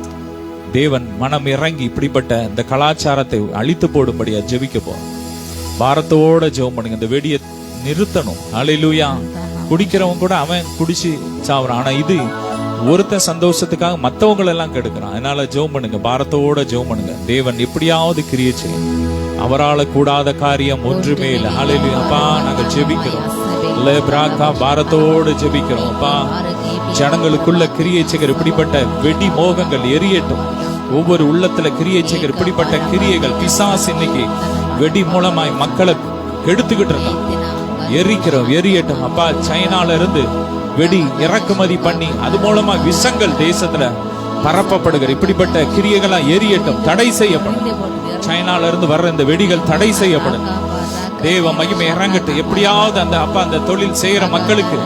தேவன் மனம் இறங்கி இப்படிப்பட்ட இந்த கலாச்சாரத்தை அழித்து போடும்படியா ஜெபிக்க போறோம். பாரத்தோட ஜெபம் பண்ணுங்க. இந்த வெடியை நிறுத்தணும். ஹல்லேலூயா. குடிக்கிறவன் கூட அவன் குடிச்சு சாவுறான். ஆனா இது ஒருத்தன் சந்தோஷத்துக்காக மத்தவங்களை எல்லாம் கெடுக்கிறான். அதனால ஜெபம் பண்ணுங்க, பாரத்தோட ஜெபம் பண்ணுங்க. தேவன் எப்படியாவது கிரியை செய்யும். அவரால கூடாத காரியம் ஒன்றுமே இல்லை. ஹல்லேலூயா. அப்பா, நாங்க ஜெபிக்கிறோம், பாரத்தோடு ஜெபிக்கிறோம். அப்பா, ஜனங்களுக்குள்ள கிரியை செய்கிற இப்படிப்பட்ட வெடி மோகங்கள் எரியட்டும். ஒவ்வொரு உள்ளத்துல கிரியை செய்கிற இப்படிப்பட்ட கிரியைகள், பிசாசு இன்னைக்கு வெடி மூலமாய் மக்களை கெடுத்துக்கிட்டு இருக்கான். எரிக்கிறோம், எரியட்டும். அப்பா, சைனால இருந்து வெடி இறக்குமதி பண்ணி அது மூலமா விஷங்கள் தேசத்துல பரப்பப்படுகிற இப்படிப்பட்ட கிரியைகளா எரியட்டும், தடை செய்யப்படும். சைனால இருந்து வர்ற இந்த வெடிகள் தடை செய்யப்படும். தேவ மகிமை இறங்கட்டு. எப்படியாவது அந்த தொழில் செய்யற மக்களுக்கு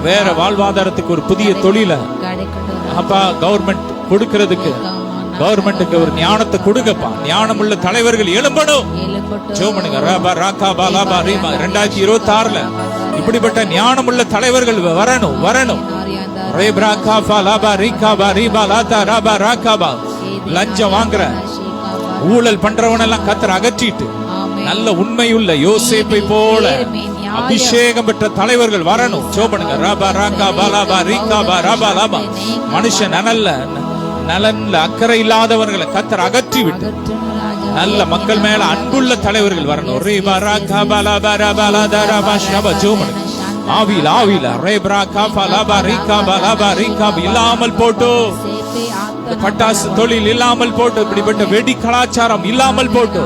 வேற வாழ்வாதாரத்துக்கு ஒரு புதிய தொழில அப்பா கவர்மெண்ட் கொடுக்கிறதுக்கு, கவர்மெண்ட்டுக்கு ஒரு ஞானத்தை கொடுங்கப்பா. ஞானம் உள்ள தலைவர்கள் எழும்பணும். 2026ல இப்படிப்பட்ட ஞானம் உள்ள தலைவர்கள் வரணும். லஞ்சம் வாங்குற, ஊழல் பண்றவனெல்லாம் கர்த்தர் அகற்றிட்டு நல்ல உண்மையுள்ள யோசேப்பை போல அபிஷேகம் பெற்ற தலைவர்கள் வரணும். சோபனுங்க. மனுஷன் நலன்ல அக்கறை இல்லாதவர்களை கர்த்தர் அகற்றி விட்டு நல்ல மக்கள் மேல அன்புள்ள தலைவர்கள் வரணும். இல்லாமல் போட்டு, பட்டாசு தொழில் இல்லாமல் போட்டு, இப்படிப்பட்ட வெடி கலாச்சாரம் இல்லாமல் போட்டு,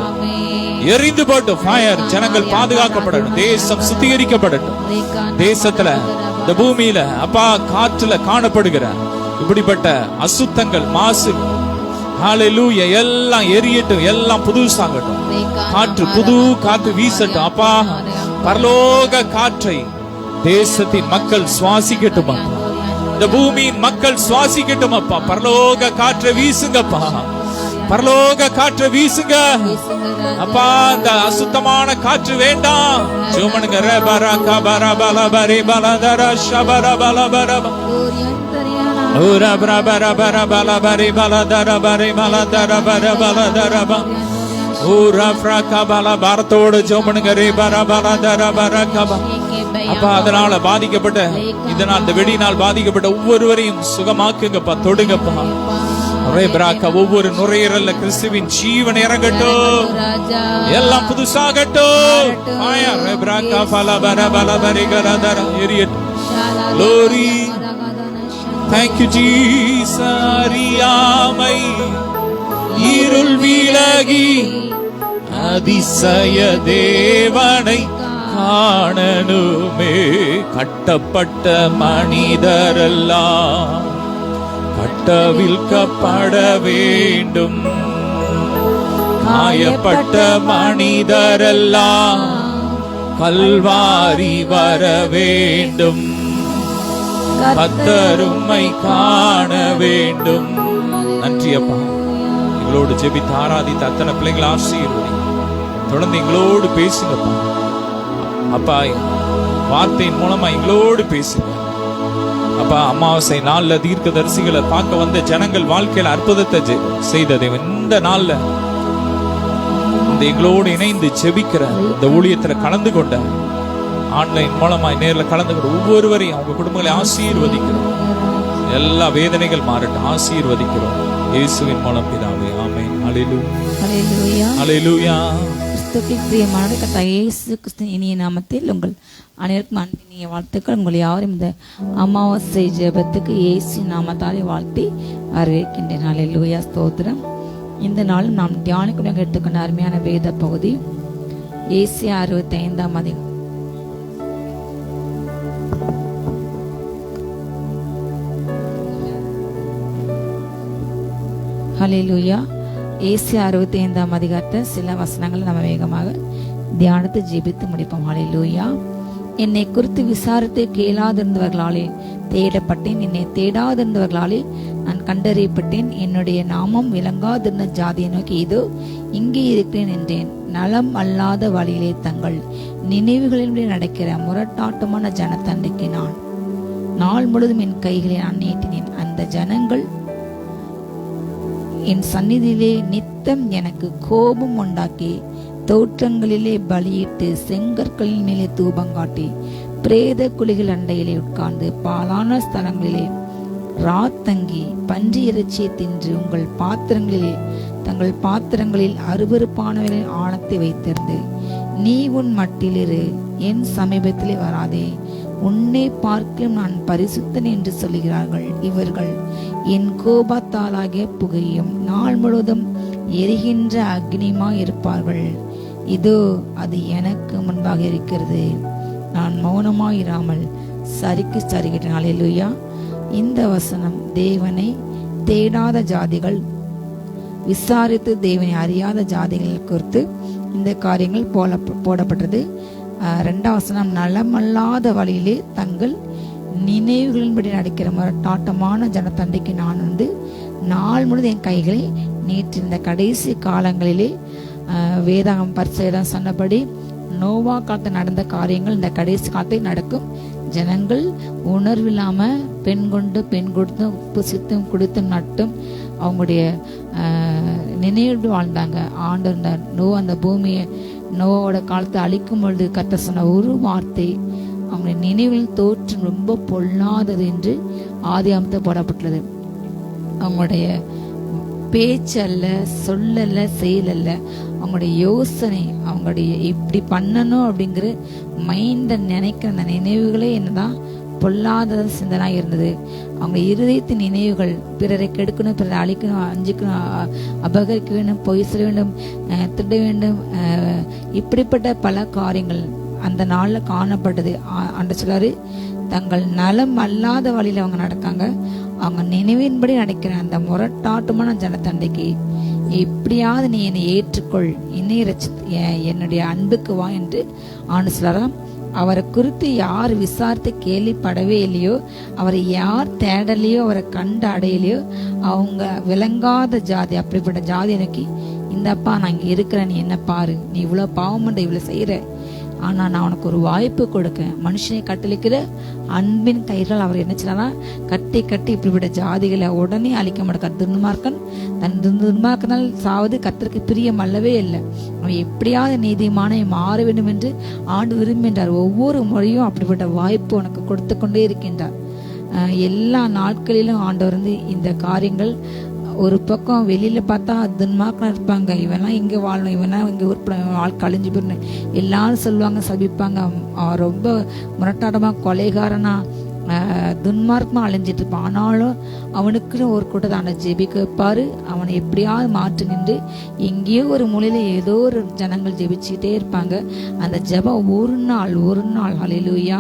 எரிந்து போட்டு, ஃபயர், ஜனங்கள் பாதுகாக்கப்படணும். தேசம் சுத்திகரிக்கப்படட்டும். தேசத்துல, இந்த பூமியில அப்பா காற்றுல காணப்படுகிற இப்படிப்பட்ட அசுத்தங்கள், மாசு, ஹல்லேலூயா, எல்லாம் எரியட்டும், எல்லாம் புதுசாகட்டும். காற்று, புது காற்று வீசட்டும். அப்பா, பரலோக காற்றை தேசத்தின் மக்கள் சுவாசிக்கட்டும். இந்த பூமியின் மக்கள் சுவாசிக்கட்டும். அப்பா, பரலோக காற்றை வீசுங்கப்பா, பரலோக காற்றை வீசுங்க அப்பா. இந்த அசுத்தமான காற்று வேண்டாம். ஜோமனுங்க. பாரத்தோடு ஜோமனுங்க. அப்பா, அதனால பாதிக்கப்பட்ட, இதனால் இந்த வெடியினால் பாதிக்கப்பட்ட ஒவ்வொருவரையும் சுகமாக்குங்கப்பா, தொடுங்கப்பா. ரேப்ராக்கா ஒவ்வொரு நுரையீரல்ல கிறிஸ்துவின் ஜீவன் இறங்கட்டும், ராஜா எல்லாம் புதுசாகட்டும். ஆயா ரேப்ராக்கா பலபர பலபரிகரதர எரியட்டும். Glory. Thank you Jesus. அறியாமை இருள் விலகி அதிசய தேவனை காணனுமே. கட்டப்பட்ட மனிதரெல்லாம் கட்டவிழ்க்கப்பட வேண்டும், காயப்பட்ட மனிதரெல்லாம் கல்வாரி வர வேண்டும், கர்த்தரும்மை காண வேண்டும். நன்றி அப்பா. எங்களோடு ஜெபித்து ஆராதித்த அத்தனை பிள்ளைங்களை ஆசீர்வதி. தொடர்ந்து எங்களோடு பேசுங்கப்பா அப்பா. வார்த்தையின் மூலமா எங்களோடு பேசுங்க அப்பா. அமாவாசை நாள்ல தீர்க்க தரிசிகளை பார்க்க வந்த ஜனங்கள் வாழ்க்கையில அற்புதத்தை செய்தது இந்த நாள்ல இந்த எங்களோடு இணைந்து ஜெபிக்கிற இந்த ஊழியத்துல கலந்து கொண்ட ஆன்லைன் மூலமா நேர்ல கலந்து கொண்ட ஒவ்வொருவரையும் அவங்க குடும்பங்களை ஆசீர்வதிக்கிறோம். எல்லா வேதனைகள் மாறட்டும், ஆசீர்வதிக்கிறோம் இயேசுவின் மூலம் பிதாவே. ஆமென். ஹல்லேலூயா. ஹல்லேலூயா. ஹல்லேலூயா. கிறிஸ்துவுக்குள் பிரியமான கர்த்தர் இயேசு கிறிஸ்துவின் இனிய நாமத்தில் உங்கள் அனைவருக்கும் அன்பினிய வாழ்த்துக்கள். உங்கள் யாரும் இந்த அமாவாசை ஜெபத்துக்கு இயேசு நாமத்தாலே வாழ்த்தி வரவேற்கின்றேன். ஹல்லேலூயா. ஸ்தோத்திரம். இந்த நாளும் நாம் தியானிக்க எடுத்துக்கொண்ட அருமையான வேத பகுதி ஏசாயா 65ஆம் அதிகாரம். ஹல்லேலூயா. ஏசாயா 65ஆம் அதிகாரத்தை சில வசனங்களை நம்ம வேகமாக தியானத்தை ஜெபித்து முடிப்போம். ஹல்லேலூயா. என்னை குறித்து விசாரித்து கேளாதிருந்தவர்களாலே தேடப்பட்டேன், என்னை தேடாதிருந்தவர்களாலே நான் கண்டறியப்பட்டேன். என்னுடைய நாமம் விளங்காதிருந்த ஜாதியை நோக்கி இதோ இங்கே இருக்கிறேன் என்றேன். நலம் அல்லாத வழியிலே தங்கள் நினைவுகளின்படி நடக்கிற முரட்டாட்டமான ஜனத்தண்டைக்கு நான் நாள் முழுதும் என் கைகளை நான் நீட்டினேன். அந்த ஜனங்கள் என் சந்நிதியிலே நித்தம் எனக்கு கோபம் உண்டாக்கி தோற்றங்களிலே பலியிட்டு செங்கற்களின் மேலே தூபங்காட்டி பிரேத குழிகள் அண்டையிலே உட்கார்ந்து பாலான ஸ்தலங்களிலே ராத்தங்கி பன்றி இறைச்சியை தின்று தங்கள் பாத்திரங்களில் அருவருப்பானவர்களின் ஆணத்தை வைத்திருந்து நீ உன் மட்டிலிரு, என் சமீபத்திலே வராதே, உன்னை பார்க்கும் நான் பரிசுத்தன் என்று சொல்லுகிறார்கள். இவர்கள் என் கோபத்தாலாகிய புகையும் நாள் முழுவதும் எரிகின்ற அக்னியுமாய் இருப்பார்கள். இதோ அது எனக்கு முன்பாக இருக்கிறது, நான் மௌனமாயிராமல் சரிக்கு சரிகிட்டேன். ஹல்லேலூயா. இந்த வசனம் தேவனை தேடாத ஜாதிகள், விசாரித்து தேவனை அறியாத ஜாதிகள் குறித்து இந்த காரியங்கள் போடப்பட்டது. 2ஆம் வசனம் நலமல்லாத வழியிலே தங்கள் நினைவுகளின்படி நடக்கிற முரட்டாட்டமான ஜனத்தண்டைக்கு நான் நாள் முழுவதும் என் கைகளை நீட்டிருந்த கடைசி காலங்களிலே வேதாகம் பரிசேடம் சொன்னபடி நோவா காலத்தில் நடந்த காரியங்கள் இந்த கடைசி காலத்தில் நடக்கும். ஜனங்கள் உணர்வில்லாம பெண் கொடுத்தும் புசித்தும் குடித்தும் நட்டும் அவங்களுடைய நினைவு வாழ்ந்தாங்க. ஆண்டவர் அந்த பூமியை நோவோட காலத்தை அழிக்கும் பொழுது கர்த்தர் சொன்ன ஒரு வார்த்தை அவங்களுடைய நினைவில் தோற்றம் ரொம்ப பொல்லாதது என்று ஆதியாகமத்தில் போடப்பட்டுள்ளது. அவங்களுடைய பேச்சல்ல, சொல்லல்ல, செயலல்ல, அவங்களுடைய யோசனை, அவங்களுடைய இப்படி பண்ணணும் அப்படிங்கிற மைண்ட நினைக்கிற அந்த நினைவுகளே என்னதான் பொல்லாத சிந்தனாக இருந்தது. அவங்க இருதயத்தின் நினைவுகள் பிறரை கெடுக்கணும், பிறரை அழிக்கணும், அஞ்சிக்கணும், அபகரிக்க வேண்டும், பொய் சொல்ல வேண்டும், திருட வேண்டும், இப்படிப்பட்ட பல காரியங்கள் அந்த நாள்ல காணப்பட்டது. அந்த சொல்றாரு, தங்கள் நலம் அல்லாத வழியில அவங்க நடக்காங்க, அவங்க நினைவின்படி நடக்கிற அந்த முரட்டாட்டமான ஜனத்தண்டைக்கு எப்படியாவது நீ என்னை ஏற்றுக்கொள், என்னுடைய அன்புக்கு வா என்று ஆண்டு சொல்லலாம். அவரை குறித்து யார் விசாரித்து கேள்விப்படவே இல்லையோ, அவரை யார் தேடலையோ, அவரை கண்டு அடையலையோ, அவங்க விளங்காத ஜாதி, அப்படிப்பட்ட ஜாதி நோக்கி இந்தப்பா நான் இங்க இருக்கிறேன், நீ என்ன பாரு, நீ இவ்வளவு பாவம் பண்ற, இவ்வளவு செய்யற, ஆனா நான் உனக்கு ஒரு வாய்ப்பு கொடுக்க. மனுஷனை கட்டளிக்கிற அன்பின் கைகள் அவர் என்ன செய்யலாம், கட்டி கட்டி இப்படிப்பட்ட ஜாதிகளை உடனே அழிக்க மாட்டார். துன்மார்க்கன் தன் துன்மார்க்கனால் சாவது கர்த்தருக்கு பிரியம் அல்லவே இல்லை. அவன் எப்படியாவது நீதிமானை மாற வேண்டும் என்று ஆண்டு விரும்புகின்றார். ஒவ்வொரு முறையும் அப்படிப்பட்ட வாய்ப்பு உனக்கு கொடுத்து கொண்டே இருக்கின்றார். எல்லா நாட்களிலும் ஆண்டவர் இந்த காரியங்கள் ஒரு பக்கம் வெளியில பார்த்தா துன்மார்க்கம் இருப்பாங்க, இவெல்லாம் இங்க வாழணும், இவெல்லாம் இங்க உருப்பட ஆள் கழிஞ்சு போயிடணும் எல்லாரும் சொல்லுவாங்க, சபிப்பாங்க. அவன் ரொம்ப முரட்டாட்டமா கொலைகாரனா துன்மார்க்கமா அழிஞ்சிட்டு இருப்பான். ஆனாலும் அவனுக்குன்னு ஒரு கூட்டத்தை ஜெபிக்க வைப்பாரு. அவனை எப்படியாவது மாற்று நின்று எங்கேயோ ஒரு மூலையில ஏதோ ஒரு ஜனங்கள் ஜெபிச்சுக்கிட்டே இருப்பாங்க. அந்த ஜெபம் ஒரு நாள் ஹல்லேலூயா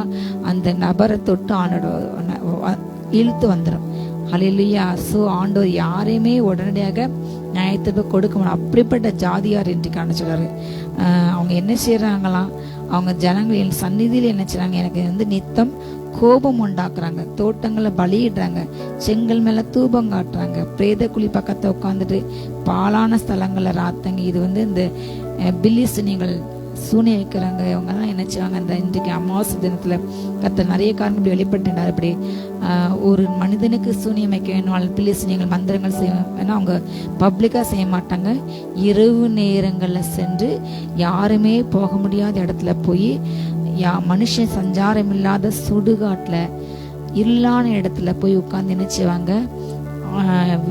அந்த நபரை தொட்டு ஆண்டோட இழுத்து வந்துடும். ஹல்லேலூயா. சோ ஆண்டவர் யாரையுமே உடனடியாக நியாயத்திற்கு கொடுக்க முடியும். அப்படிப்பட்ட ஜாதியார் என்று காணிச்சுறாரு. அவங்க என்ன செய்யறாங்களாம், அவங்க ஜனங்கள் என் சந்நிதியில் என்ன செய்றாங்க, எனக்கு நித்தம் கோபம் உண்டாக்குறாங்க, தோட்டங்களை பலியிடுறாங்க, செங்கல் மேல தூபம் காட்டுறாங்க, பிரேத குழி பக்கத்தை உட்காந்துட்டு பாலான ஸ்தலங்கள்ல ராத்தங்க. இது இந்த பில்லிசுனிகள் சூனிய வைக்கிறாங்க. இவங்க எல்லாம் என்ன செய்வாங்க, இந்த இன்றைக்கு அமாவாசை தினத்துல கர்த்தர் நிறைய காரணம் இப்படி வெளிப்பட்டுட்டார். இப்படி ஒரு மனிதனுக்கு சூனியம் வைக்க வேணும், பில்லிசுனியங்கள் மந்திரங்கள் செய்யணும், ஏன்னா அவங்க பப்ளிக்கா செய்ய மாட்டாங்க. இரவு நேரங்கள்ல சென்று யாருமே போக முடியாத இடத்துல போய் மனுஷன் சஞ்சாரம் இல்லாத சுடுகாட்டுல இருளான இடத்துல போய் உட்கார்ந்து என்ன செய்வாங்க,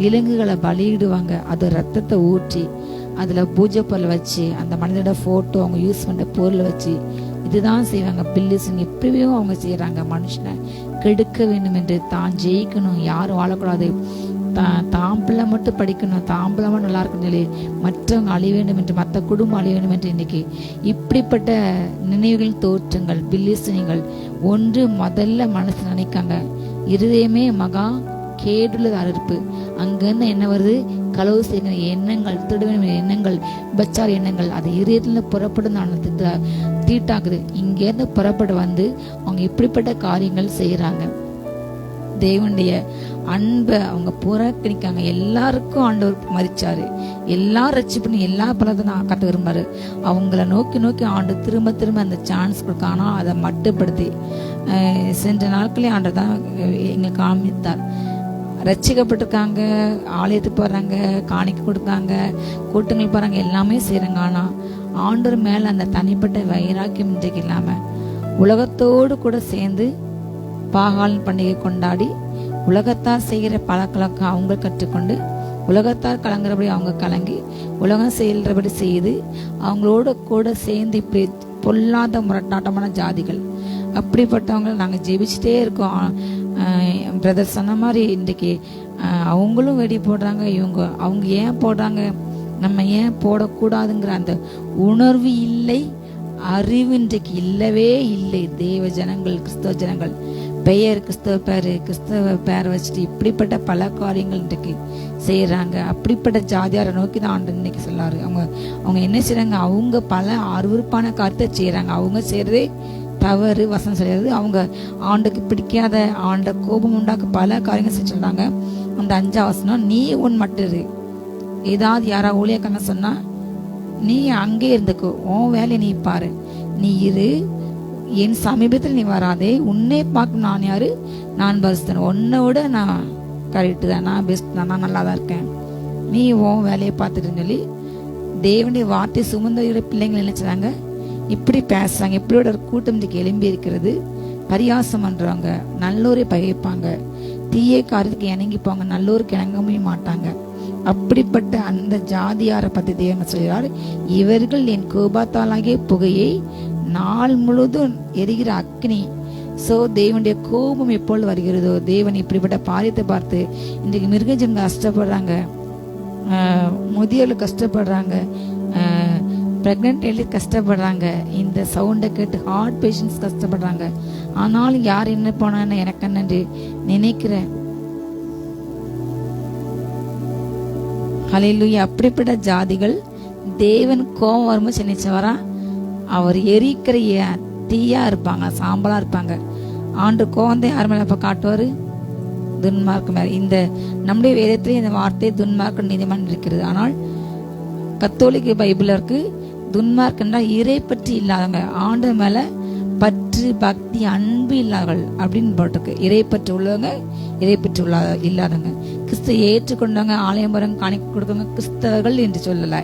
விலங்குகளை பலியிடுவாங்க. அது ரத்தத்தை ஊற்றி அதுல பூஜை பொருள் வச்சு அந்த மனிதனோட போட்டோ அவங்க யூஸ் பண்ற பொருளை வச்சு இதுதான் செய்வாங்க. பில்லிசுங்க எப்படியும் அவங்க செய்யறாங்க. மனுஷனை கெடுக்க வேண்டும் என்று, தான் ஜெயிக்கணும், யாரும் வாழக்கூடாது, தாம் பிள்ளை மட்டும் படிக்கணும், தாம் பிள்ளை மட்டும் நல்லா இருக்கணும் சொல்லி மற்றவங்க அழிய வேண்டும் என்று, மற்ற குடும்பம் அழிய வேண்டும் என்று இன்னைக்கு இப்படிப்பட்ட நினைவுகள் தோற்றங்கள் பில்லிசுனிகள் ஒன்று முதல்ல மனசு நினைக்காங்க. இருதயமே மகா கேடுள்ள அறுப்பு. அங்கிருந்து என்ன வருது, களவு செய்கிற எண்ணங்கள், திருடுவேன் எண்ணங்கள், பச்சார் எண்ணங்கள், அது இதயத்துல புறப்படும் தீட்டாக்குது. இங்க இருந்து புறப்பட அவங்க இப்படிப்பட்ட காரியங்கள் செய்யறாங்க. தேவனுடைய அன்பை அவங்க புறக்கணிக்காங்க. எல்லாருக்கும் ஆண்டவர் மதிச்சாரு, எல்லாரும் ரட்சி பண்ணி எல்லா பலத்தையும் கத்த விரும்பாரு. அவங்கள நோக்கி ஆண்டு திரும்ப அந்த சான்ஸ் கொடுக்கானா அதை மட்டுப்படுத்தி சென்ற நாட்களே ஆண்டவர் தான் எங்க காமித்தார். ரட்சிக்கப்பட்டிருக்காங்க, ஆலயத்துக்கு போறாங்க, காணிக்க கொடுக்காங்க, கூட்டங்கள் போறாங்க, எல்லாமே செய்யறாங்க. ஆனா ஆண்டவர் மேல அந்த தனிப்பட்ட வைராக்கியம் இன்றைக்கு இல்லாம உலகத்தோடு கூட சேர்ந்து பாகால் பண்டிகை கொண்டாடி உலகத்தார் செய்கிற பழக்கழக்கம் அவங்க கற்றுக்கொண்டு உலகத்தார் கலங்குறபடி அவங்க கலங்கி உலகம் செய்கிறபடி செய்து அவங்களோட கூட சேர்ந்து இப்படி பொல்லாத முரட்டாட்டமான ஜாதிகள் அப்படிப்பட்டவங்களை நாங்கள் ஜெபிச்சுட்டே இருக்கோம். பிரதர் சொன்ன மாதிரி இன்றைக்கு அவங்களும் வெடி போடுறாங்க. அவங்க ஏன் போடுறாங்க, நம்ம ஏன் போடக்கூடாதுங்கிற அந்த உணர்வு இல்லை, அறிவு இன்றைக்கு இல்லவே இல்லை. தேவ ஜனங்கள், கிறிஸ்தவ ஜனங்கள் பெயர் கிறிஸ்தவ பேரை வச்சுட்டு இப்படிப்பட்ட பல காரியங்கள் இன்றைக்கு செய்யறாங்க. அப்படிப்பட்ட ஜாதியாரை நோக்கி தான் ஆண்டு இன்னைக்கு சொல்லாரு. அவங்க என்ன செய்யறாங்க, அவங்க பல அருவருப்பான காரியத்தை செய்யறாங்க. அவங்க செய்யறதே தவறு, வசனம் செய்யறது அவங்க ஆண்டுக்கு பிடிக்காத, ஆண்ட கோபம் உண்டாக்க பல காரியங்கள் செஞ்சுட்டாங்க. அந்த 5ஆம் வசனம், நீ உன் மட்டும் ஏதாவது யாரா ஊழியக்காரங்க சொன்னா நீ அங்கே இருந்துக்கோ, உன் வேலையை நீ பாரு, நீ இரு, என் சமீபத்தில் நீ வராதே, உன்னே பார்க்க நான் யாரு, நான் பரிசுத்தன், உன்னோட நான் கரெக்டு தான், நான் பெஸ்ட் தான், நான் நல்லா தான் இருக்கேன், நீ உன் வேலையை பார்த்துட்டு சொல்லி தேவனுடைய வார்த்தை சுமந்த பிள்ளைங்க நினைச்சாங்க. இப்படி பேசுறாங்க. இப்படியோட ஒரு கூட்டம் எழும்பி இருக்கிறது. பரியாசம் பண்றவங்க, நல்லோரை பகைப்பாங்க, தீய காரியத்துக்கு இணங்கிப்பாங்க, நல்லோருக்கு இணங்கவே மாட்டாங்க. அப்படிப்பட்ட அந்த ஜாதியாரை பத்தி தேவன் சொல்கிறார், இவர்கள் என் கோபத்தாலாகிய புகையை நாள் முழுதும் எரிகிற அக்னி. சோ தேவனுடைய கோபம் எப்பொழுது வருகிறதோ, தேவன் இப்படிப்பட்ட பாரியத்தை பார்த்து இன்றைக்கு மிருகஜனங்க கஷ்டப்படுறாங்க, முதியோர்கள் கஷ்டப்படுறாங்க, பிரெக்னன்ட் லேடி கஷ்டப்படுறாங்க, இந்த சவுண்டை கேட்டு ஹார்ட் பேஷண்ட்ஸ் கஷ்டப்படுறாங்க. ஆனாலும் யார் என்ன போனான்னு எனக்கு என்னன்னு நினைக்கிறேன். ஹல்லேலூயா. அப்படிப்பட்ட ஜாதிகள் தேவன் கோபம் வரும்போது நினைச்சவரா அவர் எரிக்கிற தீயா இருப்பாங்க, சாம்பலா இருப்பாங்க. ஆண்டு கோவந்தை யார் மேல இப்ப காட்டுவாரு, துன்மார்க்கு மேல. இந்த நம்முடைய வேதத்திலே இந்த வார்த்தை துன்மார்க்கு நீதிமான் இருக்கிறது. ஆனால் கத்தோலிக்க பைபிளருக்கு துன்மார்க் என்றால் இறை பற்றி இல்லாதவங்க, ஆண்டு மேல பற்று இறைப்பற்று பக்தி அன்பு இல்லாதவர்கள் அப்படின்னு போட்டிருக்கு. இறைப்பற்று உள்ளவங்க, இறைப்பற்று இல்லாதவங்க. கிறிஸ்துவை ஏற்றுக்கொண்டவங்க, ஆலயம் வரம் காணிக்க கொடுத்தவங்க கிறிஸ்தவர்கள் என்று சொல்லல.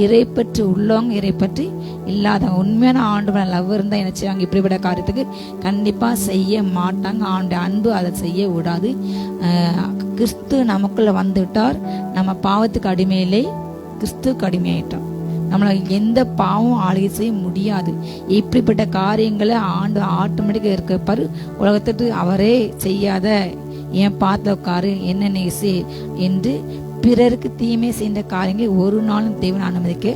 இறைப்பற்று உள்ளவங்க, இறைப்பற்று இல்லாதவங்க. உண்மையான ஆண்டு லவ் இருந்தா என்ன செய்வாங்க? இப்படிப்பட்ட காரியத்துக்கு கண்டிப்பா செய்ய மாட்டாங்க. ஆண்டு அன்பு அதை செய்ய விடாது. கிறிஸ்து நமக்குள்ள வந்துவிட்டார். நம்ம பாவத்துக்கு அடிமையிலே கிறிஸ்துக்கு அடிமையாயிட்டோம். நம்மளை எந்த பாவம் ஆளுகை செய்ய முடியாது. இப்படிப்பட்ட காரியங்களை ஆண்டு ஆட்டோமேட்டிக்கா இருப்பாரு. உலகத்துக்கு அவரே செய்யாத என் பார்த்து உட்காரு என்ன நேசி என்று பிறருக்கு தீமை செய்த காரியங்களை ஒரு நாளும் தேவன் அனுமதிக்க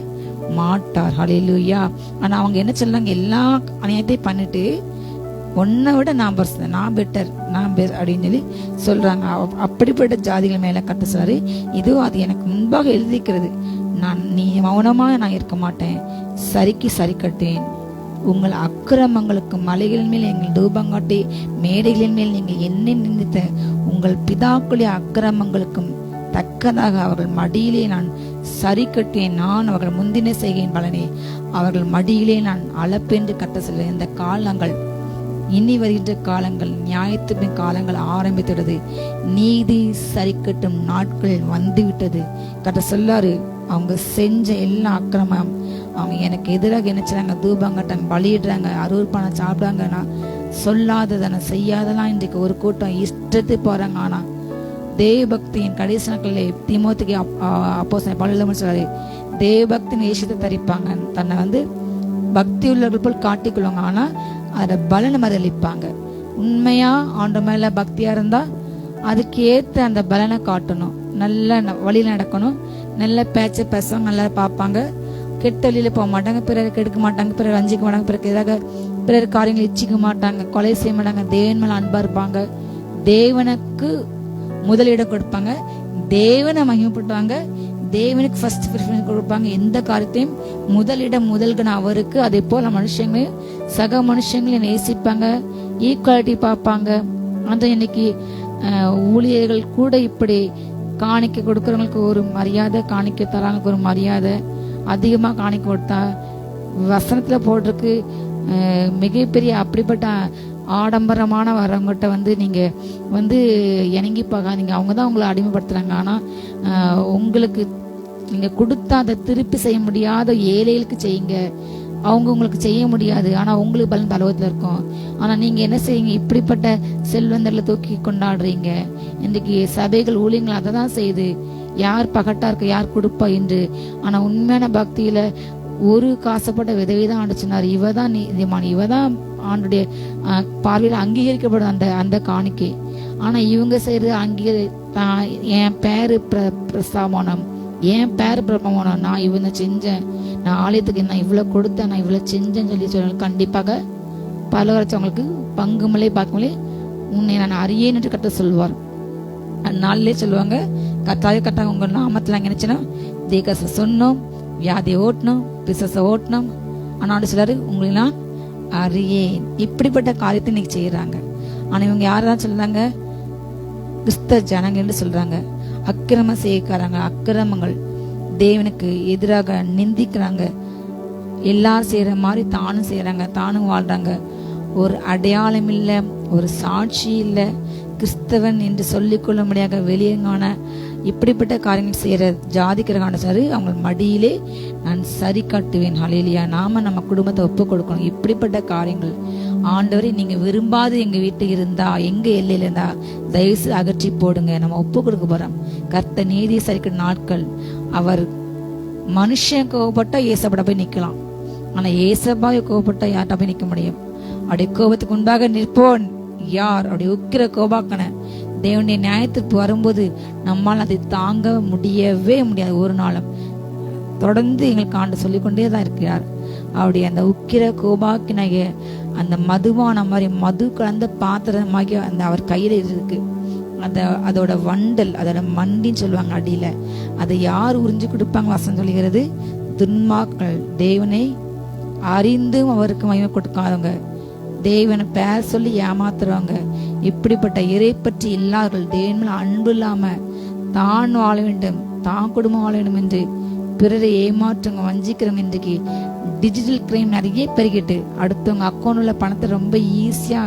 மாட்டார். ஹல்லேலூயா. ஆனா அவங்க என்ன சொல்றாங்க? எல்லா அநியாயத்தையும் பண்ணிட்டு உன்னை விட நான் பெட்டர், நான் பெர் அப்படின்னு சொல்லி சொல்றாங்க. அப்படிப்பட்ட ஜாதிகள் மேல கட்ட சொல்றாரு. இதுவும் அது எனக்கு முன்பாக எழுதிக்கிறது. நீ மௌனமாக நான் இருக்க மாட்டேன், சரிக்கு சரி கட்டேன். உங்கள் அக்கிரமங்களுக்கு மலைகளின் மேல் எங்கள் தூபங்காட்டி மேடைகளின் மேல் நீங்கள் என்னை நினைத்த உங்கள் பிதாக்களுடைய அக்கிரமங்களுக்கும் தக்கதாக அவர்கள் மடியிலே நான் சரி கட்டேன். நான் அவர்கள் முந்தின செய்கையின் பலனே அவர்கள் மடியிலே நான் அளப்பென்று கட்ட சொல்ல. இந்த காலங்கள் இனி வருகின்ற காலங்கள், நியாயத்தின் காலங்கள் ஆரம்பித்துவிட்டது. நீதி சரி கட்டும் நாட்கள் வந்துவிட்டது கட்ட சொல்லாரு. அவங்க செஞ்ச எல்லா அக்கிரமம், அவங்க எனக்கு எதிராக என்ன செய்றாங்க? தூபம் கட்டாங்க, பலியிடுறாங்க, அருவருப்பான சாப்பிடுறாங்க. நான் சொல்லாததான செய்யாதெல்லாம் இன்றைக்கு ஒரு கூட்டம் இஷ்டத்து போறாங்க. ஆனா தேவபக்தியின் கடைசி நாட்களில் தீமோத்தேயுக்கு அப்போஸ்தலன் பவுல் சொல்றாரு, தேவபக்தியின் வேஷத்தை தரிப்பாங்க, தன்னை பக்தி உள்ளவர்கள் போல் காட்டிக்கொள்வாங்க. ஆனா அதை பலனை மறுதளிப்பாங்க. உண்மையா ஆண்டவர் மேல பக்தியா இருந்தா அதுக்கு ஏத்த அந்த பலனை காட்டணும். நல்ல வழியில நடக்கணும், நல்ல பேச்ச பேசுவாங்க, நல்லா பார்ப்பாங்க, கெட்ட வழியில போக மாட்டாங்க, பிறர் கெடுக்க மாட்டாங்க, பிறர் வஞ்சிக்க மாட்டாங்க, பிறகு எதாக பிறர் காரியங்களை இச்சிக்க மாட்டாங்க, கொலை செய்ய மாட்டாங்க, தேவன் மேல அன்பா இருப்பாங்க, தேவனுக்கு முதலிடம் கொடுப்பாங்க, தேவனை மகிமைப்படுவாங்க, தேவனுக்கு ஃபர்ஸ்ட் ப்ரிஃபரன்ஸ் கொடுப்பாங்க. எந்த காரியத்தையும் முதல்கணம் அவருக்கு. அதே போல மனுஷங்களையும் சக மனுஷங்களையும் நேசிப்பாங்க, ஈக்குவாலிட்டி பார்ப்பாங்க. அந்த இன்னைக்கு ஊழியர்கள் கூட இப்படி காணிக்க கொடுக்கறவங்களுக்கு ஒரு மரியாதை, காணிக்க தராங்களுக்கு ஒரு மரியாதை, அதிகமாக காணிக்க கொடுத்தா வசனத்துல போட்டிருக்கு மிகப்பெரிய அப்படிப்பட்ட ஆடம்பரமான வரவங்கிட்ட நீங்க இணங்கி பார்க்காதீங்க. அவங்க தான் உங்களை அடிமைப்படுத்துறாங்க. ஆனா உங்களுக்கு நீங்க கொடுத்தா அதை திருப்பி செய்ய முடியாத ஏழைகளுக்கு செய்யுங்க. அவங்க உங்களுக்கு செய்ய முடியாது, ஆனா உங்களுக்கு பலன் பலவத்துல இருக்கும். ஆனா நீங்க என்ன செய்யுங்க? இப்படிப்பட்ட செல்வந்தர்களை தூக்கி கொண்டாடுறீங்க. இன்றைக்கு சபைகள் ஊழியங்கள் அதை தான் செய்யுது. யார் பகட்டா இருக்க, யார் கொடுப்பா என்று. ஆனா உண்மையான பக்தியில ஒரு காசப்பட்ட விதவை தான் ஆண்டு சொன்னார். இவதான் நீதிமான், இவதான் ஆண்டுடைய பார்வையில அங்கீகரிக்கப்படும் அந்த காணிக்கை. ஆனா இவங்க செய்யறது என் பேரு பிரஸ்தாபனம், என் பேரு பிரபமானம், நான் இவனை செஞ்சேன், நான் ஆலயத்துக்கு நான் இவ்வளவு கொடுத்தேன், நான் இவ்வளவு செஞ்சேன்னு சொல்லி சொல்ல கண்டிப்பாக பல வரைச்சவங்களுக்கு பங்குமலை பார்க்குமலே உன்னை நான் அறியேன் என்று கட்ட சொல்வார். நாளிலே சொல்லுவாங்க, கட்டாக உங்க நாமத்துல நினைச்சுன்னா தேகச சொன்னோம், வியாதியை ஓட்டணும், பிசச ஓட்டணும். ஆனால் சிலர் உங்களை நான் அறியேன். இப்படிப்பட்ட காரியத்தை இன்னைக்கு செய்யறாங்க. ஆனா இவங்க யாரதான் சொல்றாங்க? கிறிஸ்த ஜனங்க என்று சொல்றாங்க. அக்கிரம செய்யக்காரங்க, அக்கிரமங்கள் தேவனுக்கு எதிராக நிந்திக்கிறாங்க. எல்லாரும் செய்யற மாதிரி தானும் செய்யறாங்க, தானும் வாழ்றாங்க. ஒரு அடையாளம் இல்லை, ஒரு சாட்சி இல்லை, கிறிஸ்தவன் என்று சொல்லிக்கொள்ள முடியாத வெளியங்கான இப்படிப்பட்ட காரியங்கள் செய்யற ஜாதிக்கிறகான சாரு அவங்க மடியிலே நான் சரி காட்டுவேன். ஹல்லேலூயா. நாம நம்ம குடும்பத்தை ஒப்பு கொடுக்கணும். இப்படிப்பட்ட காரியங்கள் ஆண்டவரை நீங்க விரும்பாது எங்க வீட்டுக்கு இருந்தா, எங்க எல்லையில இருந்தா தயவுசு அகற்றி போடுங்க. நம்ம ஒப்பு கொடுக்க போறோம். கர்த்தர் நீதி சரிக்கிற நாட்கள். அவர் மனுஷன் கோவப்பட்டா ஏசப்பட போய் நிக்கலாம், ஆனா ஏசப்பாவை கோவப்பட்டா யார்கிட்ட போய் நிக்க முடியும்? அப்படி கோபத்துக்கு உண்டாக நிற்போன் யார்? அப்படி உக்கிர கோபாக்கன தேவனுடைய நியாயத்துக்கு வரும்போது நம்மால் அதை தாங்க முடியவே முடியாது. ஒரு நாளும் தொடர்ந்து எங்களுக்கு ஆண்டு சொல்லிக்கொண்டே தான் இருக்கிறார். அவருடைய அந்த உக்கிர கோபாக்கினாகிய அந்த மதுவான மாதிரி மது கலந்த பாத்திரமாகிய அந்த அவர் கையில இருக்கு. அதோட வண்டல், அதோட மண்டின்னு சொல்லுவாங்க அடியில. அதை யார் உறிஞ்சு கொடுப்பாங்க? வசனம் சொல்லுகிறது, துன்மாக்கள், தேவனை அறிந்தும் அவருக்கு மகிமை கொடுக்காதவங்க, தேவனை பேர் சொல்லி ஏமாத்துறவங்க, இப்படிப்பட்ட இறை பற்றி இல்லாதவர்கள், தேவன் அன்பு இல்லாம தான் வாழ வேண்டும், தான் குடும்பம் வாழ வேண்டும் என்று பிறரை ஏமாற்றவங்க, வஞ்சிக்கிறவங்க இன்றைக்கு டிஜிட்டல் கிரைம் நிறைய பெருகிட்டு அடுத்தவங்க அக்கௌண்ட் உள்ள பணத்தை ரொம்ப ஈஸியா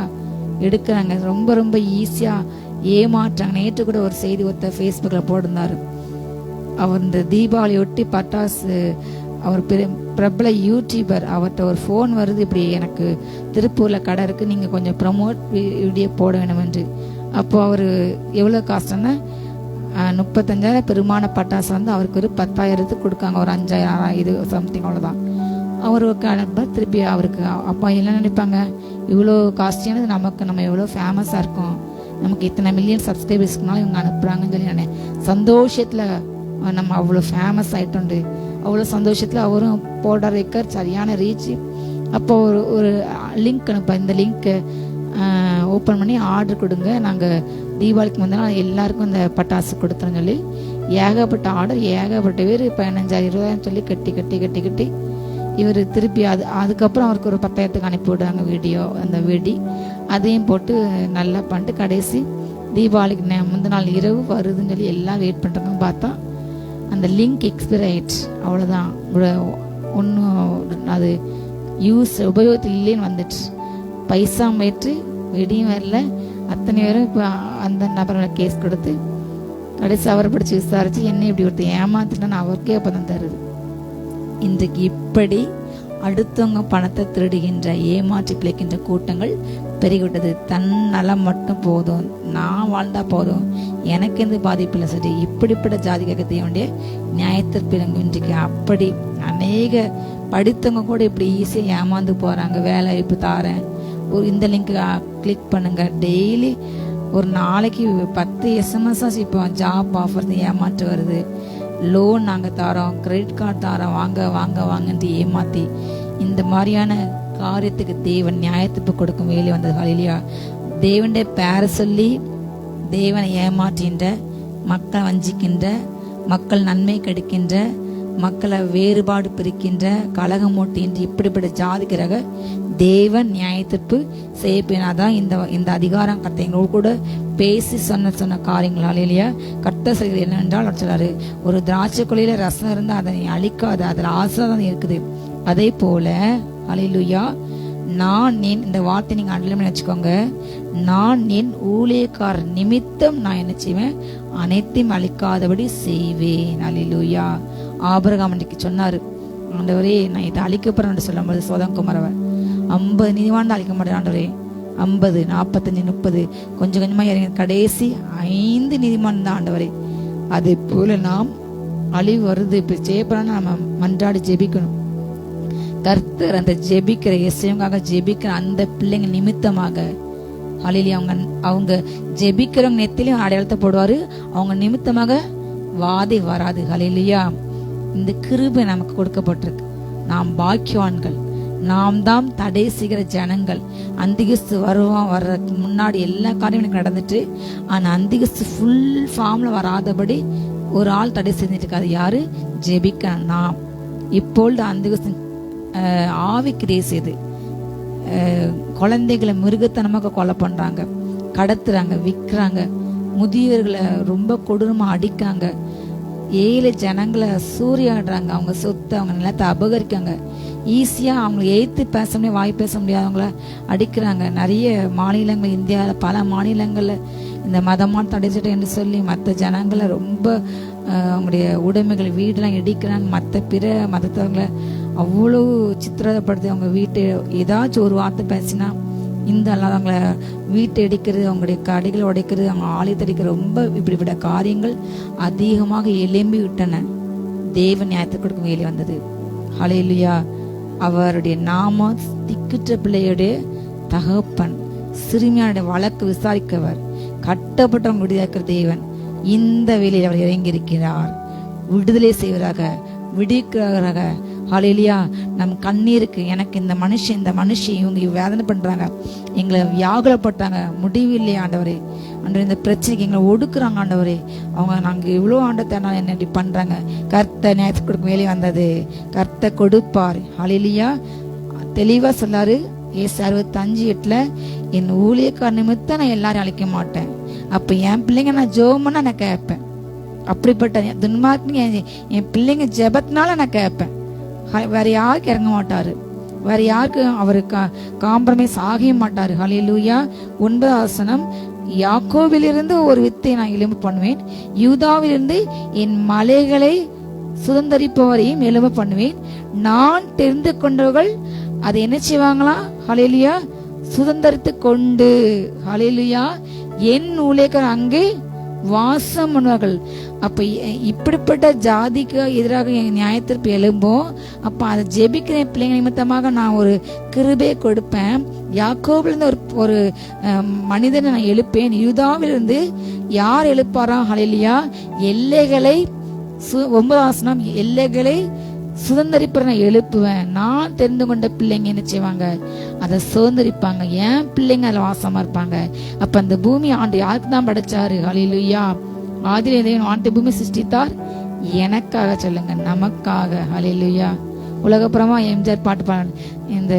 எடுக்கிறாங்க, ரொம்ப ரொம்ப ஈஸியா ஏமாற்றாங்க. நேற்று கூட ஒரு செய்தி ஒருத்தர் ஃபேஸ்புக்ல போட்டிருந்தாரு. அவர் இந்த தீபாவளி ஒட்டி பட்டாசு, அவர் பிரபல யூடியூபர், அவர்கிட்ட ஒரு ஃபோன் வருது, இப்படி எனக்கு திருப்பூர்ல கடை இருக்கு, நீங்க கொஞ்சம் ப்ரமோட் வீடியோ போட வேணும் என்று. அப்போ அவர் எவ்வளோ காசுன்னா 35,000 பெருமான பட்டாசு வந்து அவருக்கு ஒரு 10,000 கொடுக்காங்க, ஒரு 5,000 இது சம்திங் அவ்வளோதான். அவருக்கு அனுப்ப திருப்பி அவருக்கு அப்பா என்ன நினைப்பாங்க, இவ்வளோ காஸ்ட்லியானது நமக்கு, நம்ம எவ்வளோ ஃபேமஸாக இருக்கோம், நமக்கு இத்தனை மில்லியன் சப்ஸ்கிரைபர்ஸ்க்குனால இவங்க அனுப்புகிறாங்கன்னு சொல்லி நான் சந்தோஷத்தில் நம்ம அவ்வளோ ஃபேமஸ் ஆகிட்டோண்டு அவ்வளோ சந்தோஷத்தில் அவரும் போட வைக்க சரியான ரீச். அப்போ ஒரு லிங்க் அனுப்ப, இந்த லிங்க்கு ஓப்பன் பண்ணி ஆர்டர் கொடுங்க, நாங்கள் தீபாவளிக்கு முந்தினா எல்லாருக்கும் இந்த பட்டாசு கொடுத்துறோன்னு சொல்லி ஏகப்பட்ட ஆர்டர், ஏகப்பட்ட பேர் 15,000 20,000 சொல்லி கட்டி கட்டி கட்டி கட்டி இவர் திருப்பி அதுக்கப்புறம் அவருக்கு ஒரு 10,000 அனுப்பி விடுறாங்க வீடியோ, அந்த வெடி அதையும் போட்டு நல்லா பண்ணிட்டு கடைசி தீபாவளிக்கு முந்தின நாள் இரவு வருதுன்னு சொல்லி எல்லாம் வெயிட் பண்ணுறாங்க. பார்த்தா அந்த லிங்க் எக்ஸ்பைர் ஆயிடுச்சு, அவ்வளோதான், ஒன்றும் அது உபயோகத்தில் இல்லைன்னு வந்துடுச்சு. பைசா போயிட்டு வெடியும் வரல, அத்தனை பேரும் இப்போ அந்த நபரை கேஸ் கொடுத்து கடைசி அவரை பிடிச்சி விசாரிச்சு என்ன இப்படி ஒருத்தர் ஏமாத்திட்டான்னு அவருக்கே அப்பதான் தருது. இன்றைக்கு இப்படி அடுத்தவங்க பணத்தை திருடுகின்ற ஏமாற்றி பிழைக்கின்ற கூட்டங்கள் பெருகிவிட்டது. தன் நலம் மட்டும் போதும், நான் வாழ்ந்தா போதும், எனக்கு எந்த பாதிப்பு இல்லை சரி, இப்படிப்பட்ட ஜாதி கேட்க வேண்டிய நியாயத்திற்பிறங்கு இன்றைக்கு அப்படி அநேக படித்தவங்க கூட இப்படி ஈஸியாக ஏமாந்து போறாங்க. வேலை இப்போ தாரேன், ஒரு இந்த லிங்க் கிளிக் பண்ணுங்க, டெய்லி ஒரு நாளைக்கு 10 SMS இப்போ ஜாப் ஆஃபர் ஏமாற்று வருது, லோன் நாங்கள் தரோம், கிரெடிட் கார்டு தரோம், வாங்க வாங்க வாங்கன்ட்டு ஏமாத்தி இந்த மாதிரியான காரியத்துக்கு தேவன் நியாயத்துப்பு கொடுக்கும் வேலை வந்தது. ஹல்லேலூயா. தேவனுடைய பேரை சொல்லி தேவனை ஏமாற்றுகின்ற, மக்களை வஞ்சிக்கின்ற, மக்கள் நன்மை கெடுக்கின்ற, மக்களை வேறுபாடு பிரிக்கின்ற, கலகம் மூட்டின்ற இப்படிப்பட்ட ஜாதிக்கிறக தேவன் நியாயத்திற்பு செய்யப்பேனாதான் இந்த அதிகாரம் கர்த்தங்களோடு கூட பேசி சொன்ன காரியங்களால் இல்லையா கர்த்தர் செய்கிறது என்னென்றால் சொல்றாரு, ஒரு திராட்சை கொலையில ரசம் இருந்தால் அதை அழிக்காது, அதில் ஆசீர்வாதம் இருக்குது. அதே போல ஹல்லேலூயா, நான் இந்த வார்த்தை நீங்க அண்டர்லைன் வச்சுக்கோங்க, நான் என் ஊழியக்காரர் நிமித்தம் நான் என்ன செய்வேன், அனைத்தையும் அழிக்காதபடி செய்வேன். ஹல்லேலூயா. ஆபிரகாம் அன்றைக்கு சொன்னாரு, ஆண்டவரே நான் இதை அழிக்க போறேன் சொல்லும்போது சோதம்குமாரவர் 50 நீதிமான் தான் அழிக்க மாட்டேன் ஆண்டவரே, 50 45 30 கொஞ்சம் கொஞ்சமா இறங்கி கடைசி 5 நீதிமான் தான் ஆண்டவரே. அதே போல நாம் அழிவு வருது, இப்ப செய்யப்படாம நம்ம மன்றாடி ஜெபிக்கணும். கர்த்தர் அந்த ஜெபிக்கிற இயேசுவுக்காக ஜெபிக்கிற அந்த பிள்ளைங்க நிமித்தமாக ஹல்லேலூயா, அவங்க ஜெபிக்கிறவங்க நெத்திலையும் அடையாளத்தை போடுவாரு, அவங்க நிமித்தமாக வாதை வராது. ஹல்லேலூயா. இந்த கிருபை நமக்கு கொடுக்கப்பட்டிருக்கு, நாம் பாக்கியவான்கள், நாம் தான் தடை செய்கிற ஜனங்கள். அந்திகிறிஸ்து வர்றதுக்கு முன்னாடி எல்லா காரியமும் நடந்துட்டு, ஆனா அந்திகிறிஸ்து ஃபுல் ஃபார்ம்ல வராதபடி ஒரு ஆள் தடை செஞ்சுட்டு இருக்காது, யாரு? ஜெபிக்க நாம். இப்பொழுது அந்திகிறிஸ்து ஆவி கிரியை செய்து குழந்தைகளை மிருகத்தனமாக கொலை பண்றாங்க, கடத்துறாங்க, விற்கிறாங்க, முதியவர்களை ரொம்ப கொடூரமா அடிக்காங்க, ஏழை ஜனங்களை சூறையாடுறாங்க, அவங்க சொத்தை அவங்க நிலத்தை அபகரிக்காங்க, ஈஸியா அவங்களை எய்த்து பேச முடியாது, வாய் பேச முடியாதவங்கள அடிக்கிறாங்க. நிறைய மாநிலங்கள், இந்தியாவில் பல மாநிலங்கள்ல இந்த மதமான தடைச்சிட்டு என்று சொல்லி மற்ற ஜனங்களை ரொம்ப அவங்களுடைய உடைமைகள் வீடெல்லாம் இடிக்கிறாங்க, மற்ற பிற மதத்தவங்களை அவ்வளோ சித்திரப்படுத்தி அவங்க வீட்டை ஏதாச்சும் ஒரு வார்த்தை பேசினா இந்த அல்லாதவங்களை வீட்டை அடிக்கிறது, அவங்களுடைய கடைகளை உடைக்கிறது, அவங்க ஆலயத்தை அடிக்கிறது, ரொம்ப இப்படிப்பட்ட காரியங்கள் அதிகமாக எழும்பி விட்டன. தேவ நியாயத்தை கொடுக்கும் வேலை வந்தது. ஹல்லேலூயா. அவருடைய நாம திக்குற்ற பிள்ளையுடைய தகப்பன், சிறுமியானுடைய வழக்கு விசாரிக்கவர், கட்டப்பட்டவங்க விடுதலைக்கிற தேவன். இந்த வேலையில் அவர் இறங்கி இருக்கிறார், விடுதலை செய்வராக, விடுவிக்கிறவராக. ஹல்லேலூயா. நம் கண்ணீருக்கு எனக்கு இந்த மனுஷி இவங்க வேதனை பண்றாங்க, எங்களை வியாகுலப்பட்டாங்க, முடிவில்லையே ஆண்டவரே, ஆண்டவரே இந்த பிரச்சனைக்கு எங்களை ஒடுக்குறாங்க ஆண்டவரே, அவங்க நாங்க இவ்வளோ ஆண்டத்தான என்ன இப்படி பண்றாங்க. கர்த்தர் நியாயத்துக்கு கொடுக்கும் வேலை வந்தது, கர்த்தர் கொடுப்பார். ஹல்லேலூயா. தெளிவா சொல்லாரு ஏசு 65:8, என் ஊழியக்கார நிமித்தம் நான் எல்லாரும் அழிக்க மாட்டேன். அப்ப என் பிள்ளைங்க நான் ஜெபம்னா நான் கேட்பேன், அப்படிப்பட்ட துன்மார்க்கு என் பிள்ளைங்க ஜெபத்தினால நான் கேட்பேன். வேற யாருக்கு இறங்க மாட்டாரு, வேற யாருக்கு அவரு காம்ப்ரமைஸ் ஆகவே மாட்டாரு. ஹல்லேலூயா. 9வது வசனம், யாக்கோபிலிருந்து ஒரு வித்தை நான் எழும்ப பண்ணுவேன், யூதாவிலிருந்து என் மலைகளை சுதந்தரிப்பவரையும் எழும்ப பண்ணுவேன். நான் தெரிந்து கொண்டவர்கள் அதை என்ன செய்வாங்களா? ஹல்லேலூயா, சுதந்தரித்து கொண்டு. ஹல்லேலூயா, என் ஊழியக்காரர் அங்கே வாசம் பண்ணுவார்கள். அப்ப இப்படிப்பட்ட ஜாதிக்கு எதிராக என் நியாயத்திற்கு எழும்போம். அப்ப அதை ஜெபிக்கிற பிள்ளைங்க நிமித்தமாக நான் ஒரு கிருபையை கொடுப்பேன். யாக்கோபிலிருந்து ஒரு மனிதனை நான் எழுப்பேன், யூதாவிலிருந்து யார் எழுப்பாரா? ஹல்லேலூயா, எல்லைகளை 9வது வசனம், எல்லைகளை சுதந்திரிப்ப நான் எழுப்புவேன். நான் தெரிந்து கொண்ட பிள்ளைங்க என்ன செய்வாங்க? அதை சுதந்திரிப்பாங்க. ஏன் பிள்ளைங்க அதில் வாசமா இருப்பாங்க. அப்ப அந்த பூமி ஆண்டு யாருக்கு தான் படைச்சாரு? ஹல்லேலூயா. ஆதியிலே தேவன் ஆண்டு பூமி சிருஷ்டித்தார் எனக்காக. சொல்லுங்க, நமக்காக. ஹல்லேலூயா. உலகப்புறமா எம்ஜிஆர் பாட்டு பாடு, இந்த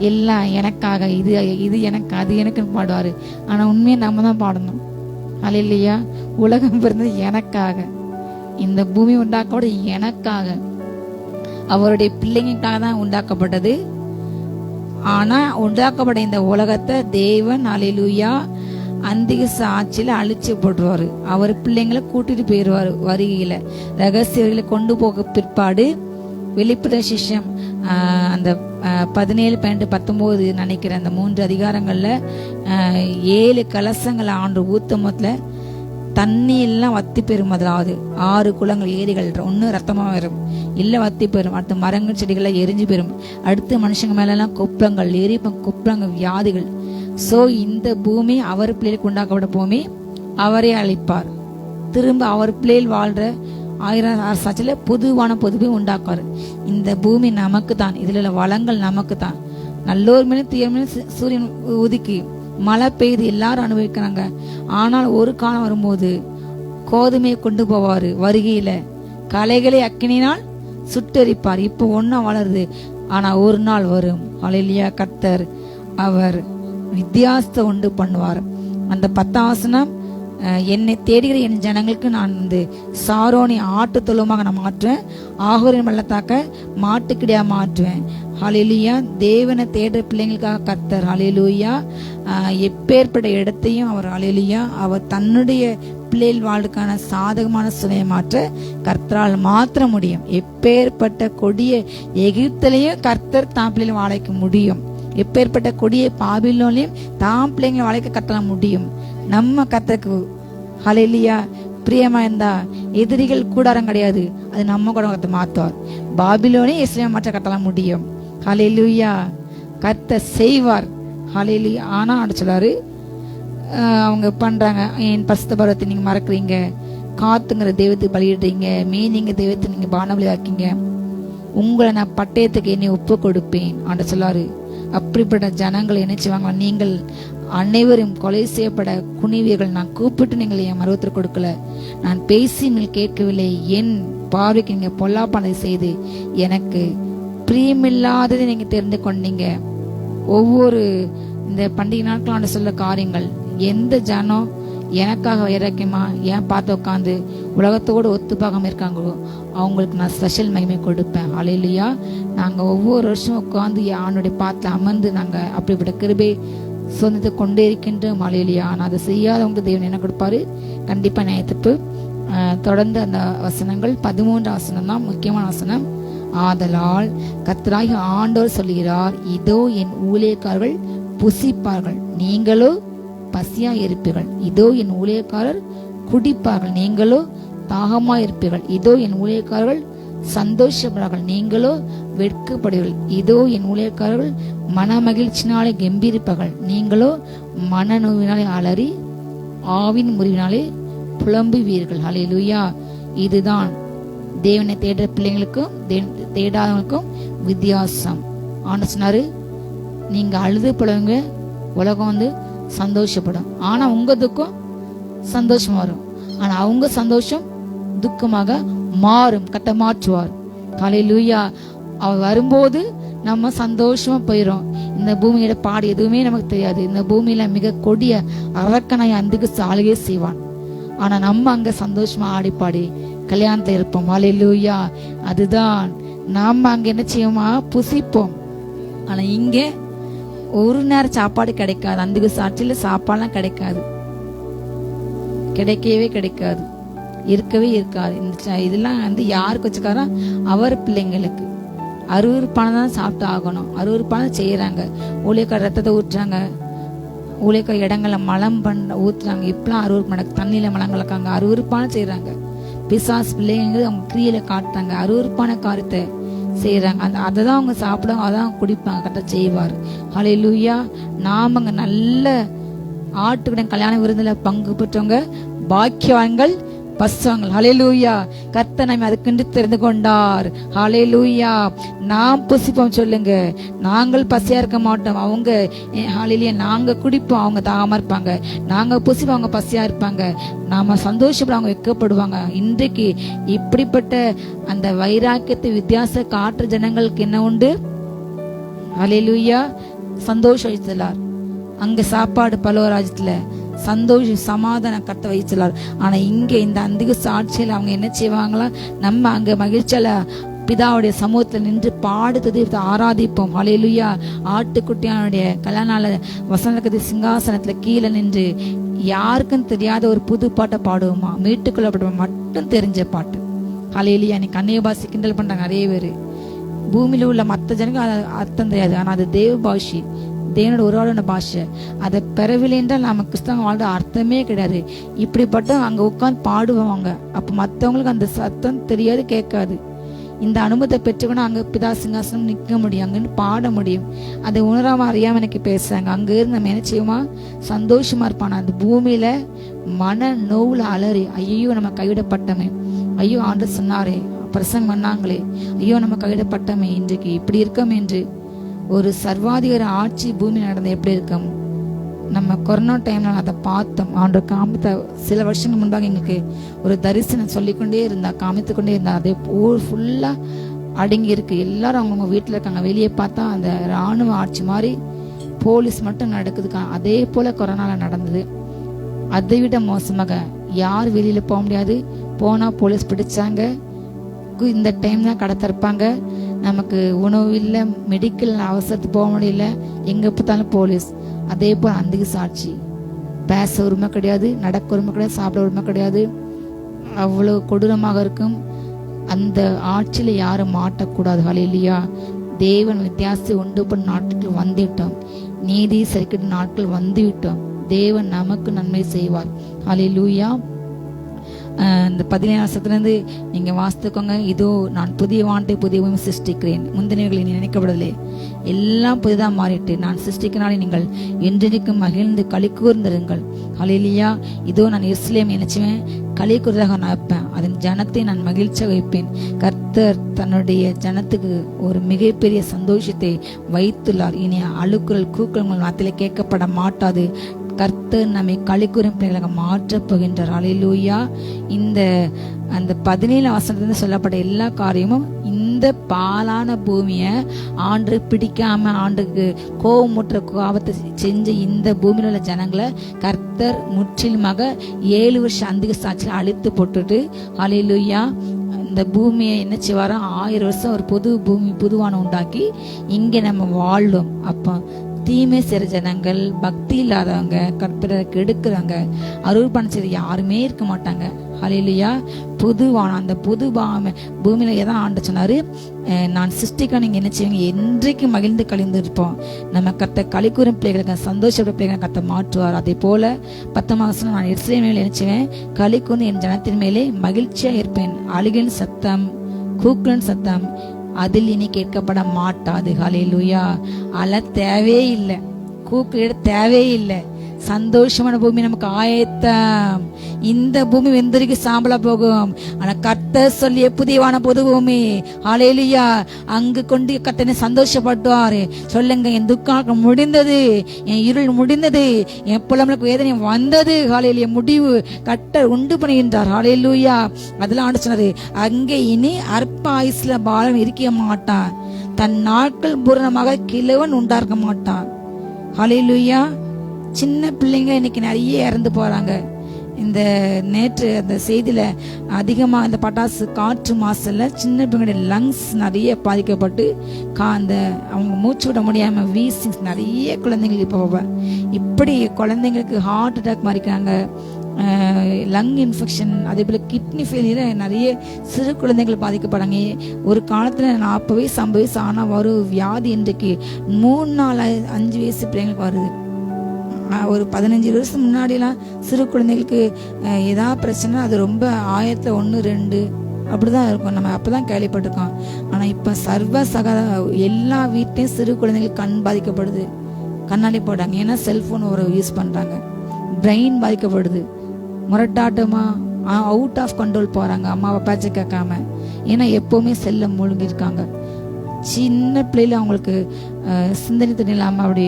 எல்லாம் எனக்காக, இது எனக்கு அது எனக்குன்னு பாடுவாரு. ஆனா உண்மையை நம்ம தான் பாடணும். ஹல்லேலூயா. உலகம் பிறந்தது எனக்காக, இந்த பூமி உண்டாக்கப்பட எனக்காக, அவருடைய பிள்ளைங்களுக்காக தான் உண்டாக்கப்பட்டது. ஆனா உண்டாக்கப்பட்ட இந்த உலகத்தை தேவன் ஹல்லேலூயா அந்திக சாட்சியில அழிச்சு போட்டுருவாரு. அவர் பிள்ளைங்களை கூட்டிட்டு போயிடுவாரு. வருகையில ரகசியங்களை கொண்டு போக பிற்பாடு வெளிப்பட சிஷ்யம் அந்த 17-19 நினைக்கிற அந்த 3 அதிகாரங்கள்ல 7 கலசங்கள் ஆண்டு ஊத்தமத்துல தண்ணி எல்லாம் வத்தி பெறும். முதலாவது 6 குளங்கள் ஏரிகள் ஒண்ணு ரத்தமா வரும், இல்ல வத்தி பெறும். அடுத்து மரங்கள் செடிகள் எரிஞ்சு பெறும். அடுத்து மனுஷங்க மேல எல்லாம் குப்பங்கள் எரிப்பம், குப்பங்கள், வியாதிகள். சோ இந்த பூமி அவர் பிள்ளைகளுக்கு உண்டாக்கப்பட்ட பூமி, அவரே அழிப்பார். திரும்ப அவர் பிள்ளைகள் வாழ்ற 1000 சாட்சியில பொதுவான பொதுவை உண்டாக்குவார். இந்த பூமி நமக்கு தான், இதுல உள்ள வளங்கள் நமக்கு தான். நல்லோர் மேலும் தீயர் மேலும் சூரியன் உதிக்கி மழை பெய்து எல்லாரும் அனுபவிக்கிறாங்க. ஆனால் ஒரு காலம் வரும்போது கோதுமையை கொண்டு போவாரு. வருகையில களைகளை அக்கினினால் சுட்டரிப்பார். இப்ப ஒன்னா வளருது, ஆனா ஒரு நாள் வரும். ஹல்லேலூயா. கர்த்தர் அவர் வித்தியாசத்தை உண்டு பண்ணுவார். அந்த 10ஆம் வசனம், என்னை தேடுகிற என் ஜனங்களுக்கு நான் இந்த சாரோனி ஆட்டு தொழுவமாக நான் மாற்றுவேன், ஆகோரின் பள்ளத்தாக்க மாட்டுக்கிடையா மாற்றுவேன். ஹல்லேலூயா. தேவனை தேடுற பிள்ளைங்களுக்காக கர்த்தர் ஹல்லேலூயா எப்பேற்பட்ட இடத்தையும் அவர் ஹல்லேலூயா அவர் தன்னுடைய பிள்ளைகள் வாழ்க்கான சாதகமான சூழ்நிலையை மாற்ற கர்த்தரால் மாற்ற முடியும். எப்பேற்பட்ட கொடிய எகிப்திலையும் கர்த்தர் தான் பிள்ளைகளை வாழைக்க முடியும். எப்பேற்பட்ட கொடிய பாபிலோன்லயும் தான் பிள்ளைங்களை வாழைக்க கட்டலாம் முடியும். நம்ம கர்த்தருக்கு ஹல்லேலூயா பிரியமா இருந்தா எதிரிகள் கூடாரம் கிடையாது, அது நம்ம கூட மாத்துவார். பாபிலோனே இஸ்ரேல் மாற்ற கட்டலாம் முடியும். ஹல்லேலூயா. கர்த்தர் செய்வார். ஹல்லேலூயா. ஆனா சொல்றாரு, அவங்க பண்றாங்க, என் பரிசுத்த பர்வத்தை நீங்க மறக்குறீங்க, காத்துங்கிற தெய்வத்தை பலியிடுறீங்க, மீனிங்க தெய்வத்தை நீங்க பானபலி ஆக்கீங்க, உங்களை நான் பட்டயத்துக்கு என்னை ஒப்பு கொடுப்பேன் ஆண்டு சொல்லாரு. அப்படிப்பட்ட ஜனங்களை என்ன செய்வாங்க? நீங்கள் அனைவரும் கொலை செய்யப்பட குனிவீர்கள். நான் கூப்பிட்டு நீங்கள் என் மருவத்திற்கு கொடுக்கல, நான் பேசி நீங்கள் கேட்கவில்லை, என் பார்வைக்கு நீங்க பொல்லாப்பானதை செய்து எனக்கு பிரியமில்லாததை நீங்க தெரிந்து கொண்டீங்க. ஒவ்வொரு இந்த பண்டிகை நாட்களான சொல்ல காரியங்கள், எந்த ஜனம் எனக்காக வைராக்கியமா ஏன் பார்த்து உட்காந்து உலகத்தோடு ஒத்து பார்க்காம இருக்காங்களோ அவங்களுக்கு நான் ஸ்பெஷல் மகிமை கொடுப்பேன். ஹல்லேலூயா. நாங்க ஒவ்வொரு வருஷம் உட்காந்து ஆணுடைய பாத்துல அமர்ந்து நாங்க அப்படிப்பட்ட கிருபை சொந்தத்தை கொண்டே இருக்கின்றோம். ஹல்லேலூயா. நான் அதை செய்யாதவங்க தேவன் என்ன கொடுப்பாரு? கண்டிப்பா நியாயத்திற்கு. தொடர்ந்து அந்த வசனங்கள் 13 வசனம் தான் முக்கியமான வசனம். ஆதலால் கர்த்தராகிய ஆண்டவர் சொல்கிறார், இதோ என் ஊழியக்காரர்கள் புசிப்பார்கள், நீங்களோ பசியா இருப்பீர்கள். இதோ என் ஊழியக்காரர் குடிப்பார்கள், நீங்களோ தாகமா இருப்பீர்கள். இதோ என் ஊழியக்காரர்கள் சந்தோஷப்படுவார்கள், நீங்களோ வெட்கப்படுவீர்கள். இதோ என் ஊழியக்காரர்கள் மன மகிழ்ச்சினாலே கம்பீரிப்பார்கள், நீங்களோ மனநோவினாலே அலறி ஆவின் முறிவினாலே புலம்புவீர்கள். ஹல்லேலூயா. இதுதான் தேவனை தேடுற பிள்ளைங்களுக்கும் தேடாதவங்களுக்கும் வித்தியாசம். ஆனா சொன்னாரு, நீங்க அழுது புலவங்க, உலகம் சந்தோஷப்படும். ஆனா உங்க துக்கம் சந்தோஷம் வரும். ஆனா அவங்க சந்தோஷம் துக்கமாக மாறும். கட்ட மாற்றுவார். ஹல்லேலூயா. அவர் வரும்போது நம்ம சந்தோஷமா போயிடும். இந்த பூமியோட பாடு எதுவுமே நமக்கு தெரியாது. இந்த பூமியில மிக கொடிய அரக்கனாய் அந்துக்கு சாலையே செய்வான். ஆனா நம்ம அங்க சந்தோஷமா ஆடி பாடி கல்யாணத்துல இருப்போம். ஹல்லேலூயா. அதுதான் நாம அங்க என்ன செய்வோமா, புசிப்போம். ஆனா இங்க ஒரு நேரம் சாப்பாடு கிடைக்காது. அந்த சாட்சியில சாப்பாடுலாம் கிடைக்காது, கிடைக்கவே கிடைக்காது, இருக்கவே இருக்காது. இதெல்லாம் யாருக்கு வச்சுக்காரா, அவர் பிள்ளைங்களுக்கு அருவருப்பான தான் சாப்பிட்டு ஆகணும். அருவருப்பான செய்யறாங்க. ஊழியக்கார ரத்தத்தை ஊற்றுறாங்க, ஊழியக்கார இடங்கள்ல மலம் ஊத்துறாங்க. இப்பெல்லாம் அருவருப்பு நடக்கு. தண்ணியில மலம் கலக்காங்க, அருவருப்பான செய்யறாங்க. பிசாசு பிள்ளைங்க அவங்க கிரியையில காட்டுறாங்க, அருவருப்பான காரியத்தை செய்யறாங்க. அததான் அவங்க சாப்பிடுவாங்க, அதான் குடிப்பாங்க. கரெக்டா செய்வார். ஹல்லேலூயா. நாம அங்க நல்ல ஆட்டுக்கிட கல்யாண விருந்துல பங்கு பெற்றவங்க பாக்கியவான்கள், பசுவாங்கள். ஹல்லேலூயா. கர்த்தர் நம்மை அதுக்கென்று தெரிந்து கொண்டார். ஹல்லேலூயா. நாம் புசிப்போம் சொல்லுங்க. நாங்கள் பசியா இருக்க மாட்டோம். அவங்க ஹல்லேலூயா நாங்க குடிப்போம், அவங்க தாகமா இருப்பாங்க. நாங்க புசிப்போம், அவங்க பசியா இருப்பாங்க. நாம சந்தோஷப்பட, அவங்க வெட்கப்படுவாங்க. இன்றைக்கு இப்படிப்பட்ட அந்த வைராக்கியத்தை வித்தியாச காற்று ஜனங்களுக்கு என்ன உண்டு? ஹல்லேலூயா. சந்தோஷம் வைத்தலார். அங்க சாப்பாடு பலவராஜ்யத்துல சந்தோஷ சமாதான கத்த வைச்சலார். ஆனா இங்க இந்த அந்திக சாட்சியில அவங்க என்ன செய்வாங்களா, நம்ம அங்க மகிழ்ச்சியால பிதாவுடைய சமூகத்துல நின்று பாடுறது ஆராதிப்போம். ஹல்லேலூயா. ஆட்டுக்குட்டியானுடைய கல்யாண வசனகதி சிங்காசனத்துல கீழே நின்று யாருக்கும் தெரியாத ஒரு புது பாட்டை பாடுவோமா, மீட்டுக்கொள்ளப்படுவோம் மட்டும் தெரிஞ்ச பாட்டு. ஹல்லேலூயா. நீ கண்ணைய பாசி கிண்டல் பண்றாங்க நிறைய பேரு. பூமியில உள்ள மற்ற ஜனங்க அர்த்தம் தெரியாது, ஆனா அது தேவ பாஷி, தேவனோட ஒரு ஆளோட பாஷை. அதை பெறவில்லை என்றால் நம்ம கிறிஸ்தவ வாழ்ற அர்த்தமே கிடையாது. இப்படிப்பட்ட அங்க உட்காந்து பாடுவாங்க. அப்ப மற்றவங்களுக்கு அந்த சத்தம் தெரியாது, கேட்காது. இந்த அனுபவத்தை பெற்றுக்கணும். அங்க பிதா சிங்காசனம் நிற்க முடியும், அங்கன்னு பாட முடியும். அதை உணராம அறியாம எனக்கு பேசுறாங்க. அங்க இருந்து நம்ம என்ன செய்வோமா, சந்தோஷமா இருப்பான. அந்த பூமியில மன நோவுல அலறி, ஐயோ நம்ம கைவிடப்பட்டமே, ஐயோ ஆண்டவர் சொன்னாரே, பிரசங்கம் பண்ணாங்களே, ஐயோ நம்ம கைவிடப்பட்டமே, இன்றைக்கு இப்படி இருக்கோம் என்று ஒரு சர்வாதிகார ஆட்சி பூமி நடந்த எப்படி இருக்கும். நம்ம கொரோனா டைம்ல அதை பார்த்தோம். ஆண்டவர் காமித்த சில வருஷங்கள் முன்பாக எங்களுக்கு ஒரு தரிசனம் சொல்லிக்கொண்டே இருந்தா, காமித்து கொண்டே இருந்தா. அதே ஃபுல்லா அடங்கி இருக்கு. எல்லாரும் அவங்க வீட்டுல இருக்காங்க. வெளியே பார்த்தா அந்த ராணுவ ஆட்சி மாதிரி போலீஸ் மட்டும் நடக்குதுக்கா. அதே போல கொரோனால நடந்தது. அதை விட மோசமாக யார் வெளியில போக முடியாது. போனா போலீஸ் பிடிச்சாங்க. இந்த டைம் தான் கடை திறப்பாங்க. நமக்கு உணவு இல்லை, மெடிக்கல் அவசரத்துக்கு போக முடியல, எங்க பார்த்தாலும் போலீஸ். அதே போல் அந்திக சாட்சி. பேச உரிமை கிடையாது, நடக்க உரிமை கிடையாது, சாப்பிட உரிமை கிடையாது. அவ்வளவு கொடூரமாக இருக்கும். அந்த ஆட்சியில யாரும் மாட்டக்கூடாது. ஹல்லேலூயா. தேவன் வித்தியாசத்தை உண்டு பண்ண நாட்கள் வந்துவிட்டோம். நீதி சரிக்கட்ட நாட்கள் வந்துவிட்டோம். தேவன் நமக்கு நன்மை செய்வார். ஹல்லேலூயா. இந்த 17 நீங்க வாசித்துக்கோங்க. இதோ நான் புதிய வானத்தை புதிய சிருஷ்டிக்கிறேன், முந்தினவைகளை நீ நினைக்கப்படவில்லை, எல்லாம் புதிதா மாறிட்டு நான் சிருஷ்டிக்கிறனாலே நீங்கள் என்றென்றைக்கும் மகிழ்ந்து களி கூர்ந்திருங்கள். ஹல்லேலூயா. இதோ நான் எருசலேமை நினைச்சுவேன் களி கூர்தாக நான் வைப்பேன், அதன் ஜனத்தை நான் மகிழ்ச்சியாக வைப்பேன். கர்த்தர் தன்னுடைய ஜனத்துக்கு ஒரு மிகப்பெரிய சந்தோஷத்தை வைத்துள்ளார். இனி அழுக்குறல் கூக்குரல் மத்தியில கேட்கப்பட மாட்டாது. கர்த்தர் நம்மை களிக்கூறும் பிள்ளைகளாக மாற்றப் போகின்றார். ஹல்லேலூயா. இந்த அந்த 17 சொல்லப்பட்ட எல்லா காரியமும் இந்த பாலான பூமிய ஆண்டு பிடிக்காம ஆண்டுக்கு கோபமுற்ற கோபத்தை செஞ்ச இந்த பூமியில உள்ள ஜனங்களை கர்த்தர் முற்றிலுமாக 7 வருஷம் அந்திக சாட்சியில அழித்து போட்டுட்டு, ஹல்லேலூயா, இந்த பூமியை என்ன செய்வாரோ 1000 வருஷம் ஒரு புது பூமி புதுவான உண்டாக்கி இங்க நம்ம வாழ்வோம். அப்போ தீமை செய்ற ஜனங்கள், பக்தி இல்லாதவங்க, கற்பிறரை கெடுக்கிறவங்க, அருள்பணம் செய்ய யாருமே இருக்க மாட்டாங்க. ஹல்லேலூயா. புதுவான அந்த புது பூமியில எதான் ஆண்டு சொன்னாரு, நான் சிருஷ்டிக்க நீங்க என்ன செய்வீங்க, என்றைக்கு மகிழ்ந்து கழிந்து இருப்போம். நம்ம கத்த களிக்கூறும் பிள்ளைகளுக்கு, சந்தோஷப்பட்ட பிள்ளைகளை கத்த மாற்றுவார். அதே போல 10 நான் எருசலேம் மேல என்ன செய்வேன், களிக்கூர்ந்து என் ஜனத்தின் மேலே மகிழ்ச்சியா இருப்பேன். அழுகின் சத்தம், கூக்குளின் சத்தம் அதில் இனி கேட்கப்பட மாட்டாது. ஹல்லேலூயா. அல தேவையே இல்லை, கூக்குளிட தேவையே இல்லை. சந்தோஷமான பூமி நமக்கு ஆயத்தம். இந்த பூமி வெந்தரிக்கு சாம்பலா போகும். ஆனா கர்த்தர் சொல்லிய புதியவான புது பூமி, ஹல்லேலூயா, அங்கு கொண்டு கர்த்தனை சந்தோஷப்படுவாரு. சொல்லுங்க, என் துக்கம் முடிந்தது, என் இருள் முடிந்தது, என் புலம்பலுக்கு வேதனை வந்தது. ஹல்லேலூயா. முடிவு கர்த்தர் உண்டு பண்ணுகின்றார். ஹல்லேலூயா. அதெல்லாம் ஆண்டு சொன்னாரு, அங்கே இனி அற்ப ஆயுசுல பாலன் இருக்க மாட்டான், தன் நாட்கள் பூரணமாக கிழவன் உண்டாக்க மாட்டான். ஹல்லேலூயா. சின்ன பிள்ளைங்க இன்னைக்கு நிறைய இறந்து போறாங்க. இந்த நேற்று அந்த செய்தியில் அதிகமாக இந்த பட்டாசு காற்று மாசுல சின்ன பிள்ளைங்களுடைய லங்ஸ் நிறைய பாதிக்கப்பட்டு அந்த அவங்க மூச்சு விட முடியாமல் வீசிங்ஸ் நிறைய குழந்தைங்களுக்கு இப்போ இப்படி குழந்தைங்களுக்கு ஹார்ட் அட்டாக் மாதிரிக்கிறாங்க, லங் இன்ஃபெக்ஷன், அதே போல் கிட்னி ஃபெயிலியர் நிறைய சிறு குழந்தைகள் பாதிக்கப்படுறாங்க. ஒரு காலத்தில் 40 வயசு 50 வயசு ஆனால் வரும் வியாதி இன்றைக்கு 3 4 5 வயசு பிள்ளைங்களுக்கு வருது. ஒரு 15 வருஷம் முன்னாடிலாம் சிறு குழந்தைகளுக்கு ஏதாவது பிரச்சனை அது ரொம்ப 1000ல் 1 2 அப்படிதான் இருக்கும், நம்ம அப்பதான் கேள்விப்பட்டிருக்கோம். ஆனால் இப்போ எல்லா வீட்லையும் சிறு குழந்தைகளுக்கு கண் பாதிக்கப்படுது, கண்ணாடி போடுறாங்க. ஏன்னா செல்போன் ஒரு யூஸ் பண்றாங்க, பிரெயின் பாதிக்கப்படுது, முரட்டாட்டமா அவுட் ஆஃப் கண்ட்ரோல் போறாங்க, அம்மாவை பேச்சை கேட்காம. ஏன்னா எப்பவுமே செல்ல மூழ்கி இருக்காங்க. சின்ன பிள்ளையில அவங்களுக்கு சிந்தனை திறன் இல்லாமல் அப்படி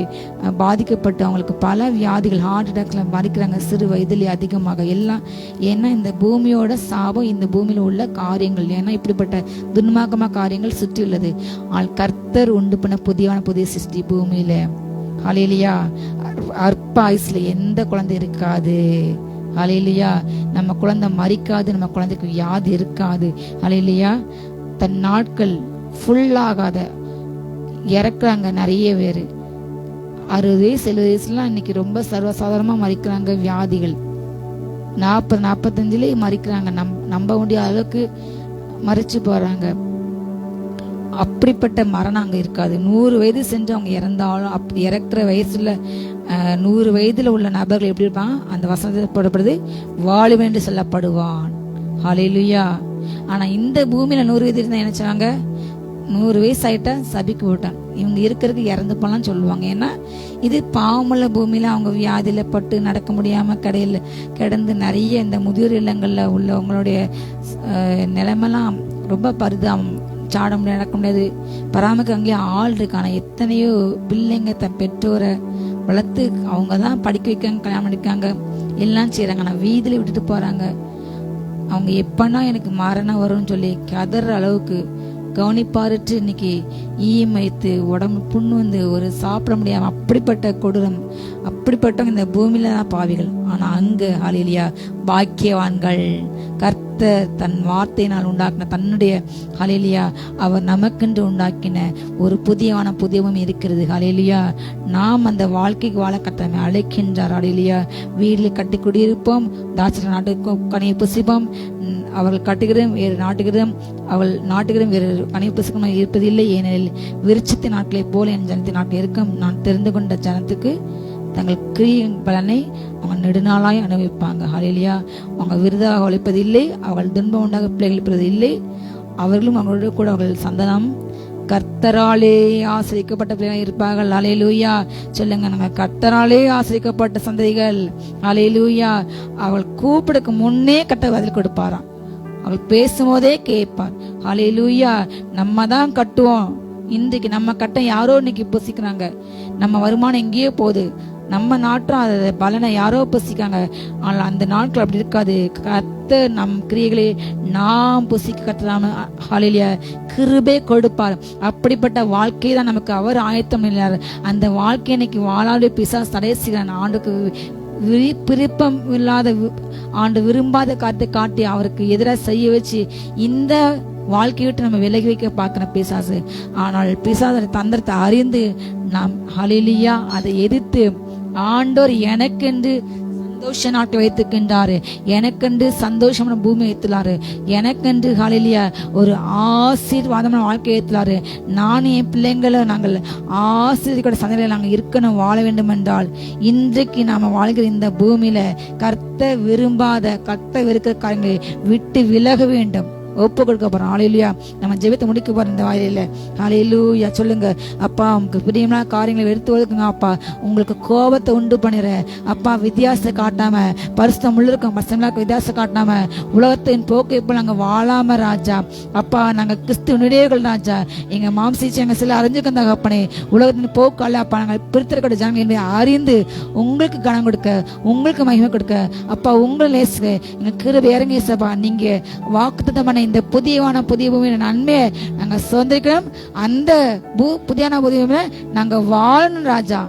பாதிக்கப்பட்டு அவங்களுக்கு பல வியாதிகள் ஹார்ட் அட்டாக்ல பாதிக்கிறாங்க சிறு வயதிலே அதிகமாக எல்லாம். ஏன்னா இந்த பூமியோட சாபம், இந்த பூமியில உள்ள காரியங்கள், ஏன்னா இப்படிப்பட்ட துன்மார்க்கமான காரியங்கள் சுற்றி உள்ளது. கர்த்தர் உண்டு பண்ண புதிய சிருஷ்டி பூமியில. ஹல்லேலூயா. அற்ப ஆயுசுல எந்த குழந்தை இருக்காது. ஹல்லேலூயா. நம்ம குழந்தை மரிக்காது, நம்ம குழந்தைக்கு வியாதி இருக்காது. ஹல்லேலூயா. தன் நாட்கள் ஃபுல்லாகாத இறக்குறாங்க நிறைய பேர். 60 வயசு 70 வயசுலாம் இன்னைக்கு ரொம்ப சர்வசாதாரணமா மறிக்கிறாங்க. வியாதிகள் 40 45லயே மறிக்கிறாங்க. நம்ப முடியாத அளவுக்கு மறிச்சு போறாங்க. அப்படிப்பட்ட மரணம் அங்க இருக்காது. 100 வயது சென்று அவங்க இறந்தாலும் அப்படி இறக்குற வயசுல 100 வயதுல உள்ள நபர்கள் எப்படி இருப்பாங்க? அந்த வசனத்தில் போடப்படுது, வாலிபன் என்று சொல்லப்படுவான். ஹல்லேலூயா. ஆனா இந்த பூமியில 100 வயது இருந்தா என்ன செய்வாங்க? 100 வயசு ஆயிட்டா சபிக்கு விட்டான், இவங்க இருக்கிறதுக்கு இறந்து போலாம் சொல்லுவாங்க. ஏன்னா இது பாவமுள்ள பூமியில அவங்க வியாதியில பட்டு நடக்க முடியாம கடையில் கிடந்து நிறைய இந்த முதியோர் இல்லங்கள்ல உள்ளவங்களுடைய நிலைமெல்லாம் ரொம்ப பரிதாபம். சாட முடியாது, நடக்க முடியாது, பராமரிக்க அங்கேயே ஆள் இருக்கான. எத்தனையோ பிள்ளைங்க தன் பெற்றோரை வளர்த்து அவங்க தான் படிக்க வைக்காங்க, கல்யாணம் பண்ணிருக்காங்க, எல்லாம் செய்யறாங்க. ஆனால் வீதியில விட்டுட்டு போறாங்க. அவங்க எப்பன்னா எனக்கு மரணம் வரும்னு சொல்லி கதற அளவுக்கு கவனிப்பாருட்டு இன்னைக்கு ஈமைத்து உடம்பு புண்ணு வந்து ஒரு சாப்பிட முடியாம அப்படிப்பட்ட கொடூரம். அப்படிப்பட்டவங்க இந்த பூமியில தான் பாவிகள். ஆனா அங்க ஹல்லேலூயா பாக்கியவான்கள். கர்த்தர் தன் வார்த்தையினால் உண்டாக்கின தன்னுடைய ஹல்லேலூயா அவர் நமக்கென்று உண்டாக்கின ஒரு புதியவும் இருக்கிறது. ஹல்லேலூயா. நாம் அந்த வாழ்க்கைக்கு வாழ கர்த்தர் அழைக்கின்றார். ஹல்லேலூயா. வீட்டில் கட்டி குடியிருப்போம், தாட்சர நாட்டுக்கு கனியை புசிப்போம், அவர்கள் கட்டுகிறதும் வேறு நாட்டுகிறதும் அவள் நாட்டுகிறதும் வேறு கனியை புசிக்கும் இருப்பதில்லை. ஏனெனில் விருட்சத்தின் நாட்களை போல என் ஜனத்தின் நாட்டில் இருக்கும். நான் தெரிந்து கொண்ட ஜனத்துக்கு தங்கள் கிரியின் பலனை அவங்க நெடுநாளாய் அனுபவிப்பாங்க. ஹல்லேலூயா. அவங்க விருதாக உழைப்பதில்லை, அவர்கள் துன்பம் உண்டாக பிள்ளைகள் இல்லை, அவர்களும் அவங்களோட கூட அவர்கள் சந்தனம் கர்த்தராலே ஆசிரிக்கப்பட்ட பிள்ளைகள் இருப்பார்கள். ஹல்லேலூயா. சொல்லுங்க, நாங்க கர்த்தராலே ஆசிரிக்கப்பட்ட சந்ததிகள். ஹல்லேலூயா. அவள் கூப்பிடுக்கு முன்னே கட்ட பதில் கொடுப்பாராம், அவள் பேசும்போதே கேட்பார். ஹல்லேலூயா. நம்ம தான் கட்டுவோம். இன்றைக்கு நம்ம கட்டம் யாரோ இன்னைக்கு புசிக்கிறாங்க. நம்ம வருமானம் எங்கேயோ போகுது, நம்ம நாட்டும் அதை பலனை யாரோ புசிக்காங்க. ஆனால் அந்த நாட்கள் அப்படி இருக்காது. கர்த்தர் நம் கிரியைகளை நாம் புசிக்க கட்டலாம ஹல்லேலூயா கிருபை கொடுப்பார். அப்படிப்பட்ட வாழ்க்கை தான் நமக்கு அவர் ஆயத்தம் இல்லையார். அந்த வாழ்க்கை இன்னைக்கு வாழாத பிசாசு தடை செய்கிறான். ஆண்டுக்கு விருப்பம் இல்லாத ஆண்டு விரும்பாத காத்தை காட்டி அவருக்கு எதிராக செய்ய வச்சு இந்த வாழ்க்கையை விட்டு நம்ம விலகி வைக்க பார்க்கிற பிசாசு. ஆனால் பிசாசு தந்திரத்தை அறிந்து நாம் ஹல்லேலூயா அதை எதிர்த்து ஆண்டோர் எனக்கென்று சந்தோஷ நாட்டை வைத்துக்கின்றாரு, எனக்கென்று சந்தோஷமான பூமி வைத்துள்ளாரு, எனக்கென்று ஹல்லேலூயா ஒரு ஆசீர்வாதமான வாழ்க்கை வைத்துள்ளாரு. நானும் என் பிள்ளைங்களை நாங்கள் ஆசீர்வாத சந்ததியில் நாங்கள் இருக்கணும், வாழ வேண்டும் என்றால் இன்றைக்கு நாம வாழ்கிற இந்த பூமியில கர்த்தர் விரும்பாத கர்த்தர் வெறுக்கிற காரியங்களை விட்டு விலக வேண்டும், ஒப்பு கொடுக்க போறோம். ஹல்லேலூயா. நம்ம ஜெபத்தை முடிக்க போறோம் இந்த வாயில. ஹல்லேலூயா. சொல்லுங்க, அப்பா உங்களுக்கு பிரியமான காரியங்களை எடுத்து ஒதுக்குங்க. அப்பா உங்களுக்கு கோபத்தை உண்டு பண்ணிடுற அப்பா வித்தியாசத்தை காட்டாம பரிசுத்தம் உள்ளிருக்கோம் பசங்களாக்கு வித்தியாசம் காட்டாம உலகத்தின் போக்கு இப்போ நாங்கள் வாழாம ராஜா. அப்பா நாங்கள் கிறிஸ்துவ நிலையர்கள் ராஜா. எங்க மாம்சீச்சு எங்க சில அறிஞ்சுக்கந்தாங்க அப்பனே. உலகத்தின் போக்கு அல்ல அப்பா, நாங்கள் பிரித்திருக்கிற ஜனங்களை அறிந்து உங்களுக்கு கனம் கொடுக்க, உங்களுக்கு மகிமை கொடுக்க அப்பா உங்களை நேசுக எங்க கிருபை இறங்கி சப்பா. நீங்க வாக்குத்தத்தமான இந்த புதிய பூமியில நன்மையை நாங்க சுதந்திரிக்கிறோம். அந்த புதியான பூமியில நாங்க வாழணும் ராஜா.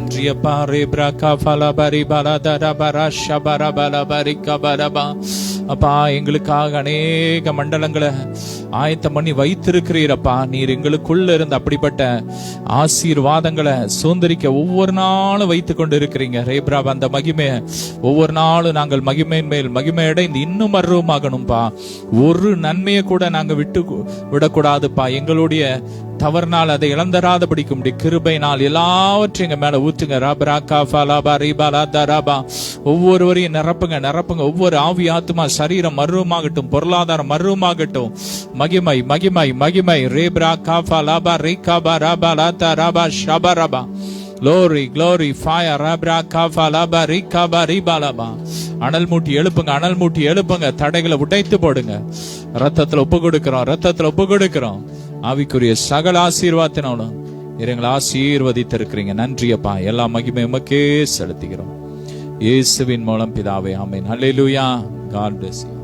நன்றியப்பா. ரேப்ரா காஃபலா பரி பலதர பரா ஷபர பல பரி கபரபா. அப்பா, எங்களுக்காக அநேக மண்டலங்களை ஆயத்தம் பண்ணி வைத்திருக்கிறீரப்பா. நீர் எங்களுக்குள்ள இருந்து அப்படிப்பட்ட ஆசீர்வாதங்களை சுதந்திரிக்க ஒவ்வொரு நாளும் வைத்து கொண்டு இருக்கிறீங்க. ரேப்ரா, அந்த மகிமை ஒவ்வொரு நாளும் நாங்கள் மகிமையின் மேல் மகிமை அடைந்து இன்னும் அருவமாகணும்பா. ஒரு நன்மையை கூட நாங்க விடக்கூடாதுப்பா. எங்களுடைய தவறுனால் அதை இழந்தராத படிக்க முடியும். கிருபையினால் எல்லாவற்றையும் எங்க மேல ஊற்றுங்க. ரபரா காஃபலா பரி பலதரபா. ஒவ்வொருவரையும் நிரப்புங்க, நிரப்புங்க. ஒவ்வொரு ஆவி ஆத்துமா சரீரம் மருவமாகட்டும், பொருளாதாரம் மருவமாகட்டும். மகிமை மகிமை மகிமை. ரேப்ரா காஃபலா பரி கபரபா தரபா ஷபரபா. Glory, glory, fire. Rabra kafala barika baribalaba. அனல் மூட்டி எழுப்புங்க, அனல் மூட்டி எழுப்புங்க. தடைகளை உடைத்து போடுங்க. ரத்தத்துல ஒப்பு கொடுக்கிறோம், ரத்தத்துல ஒப்பு கொடுக்கிறோம். ஆவிக்குரிய சகல ஆசீர்வாதத்தினாலும் எங்களை ஆசீர்வதித்திருக்கிறீங்க. நன்றியப்பா. எல்லா மகிமை உமக்கே செலுத்துகிறோம். இயேசுவின் மூலம் பிதாவே, ஆமென். ஹல்லேலூயா. God bless you.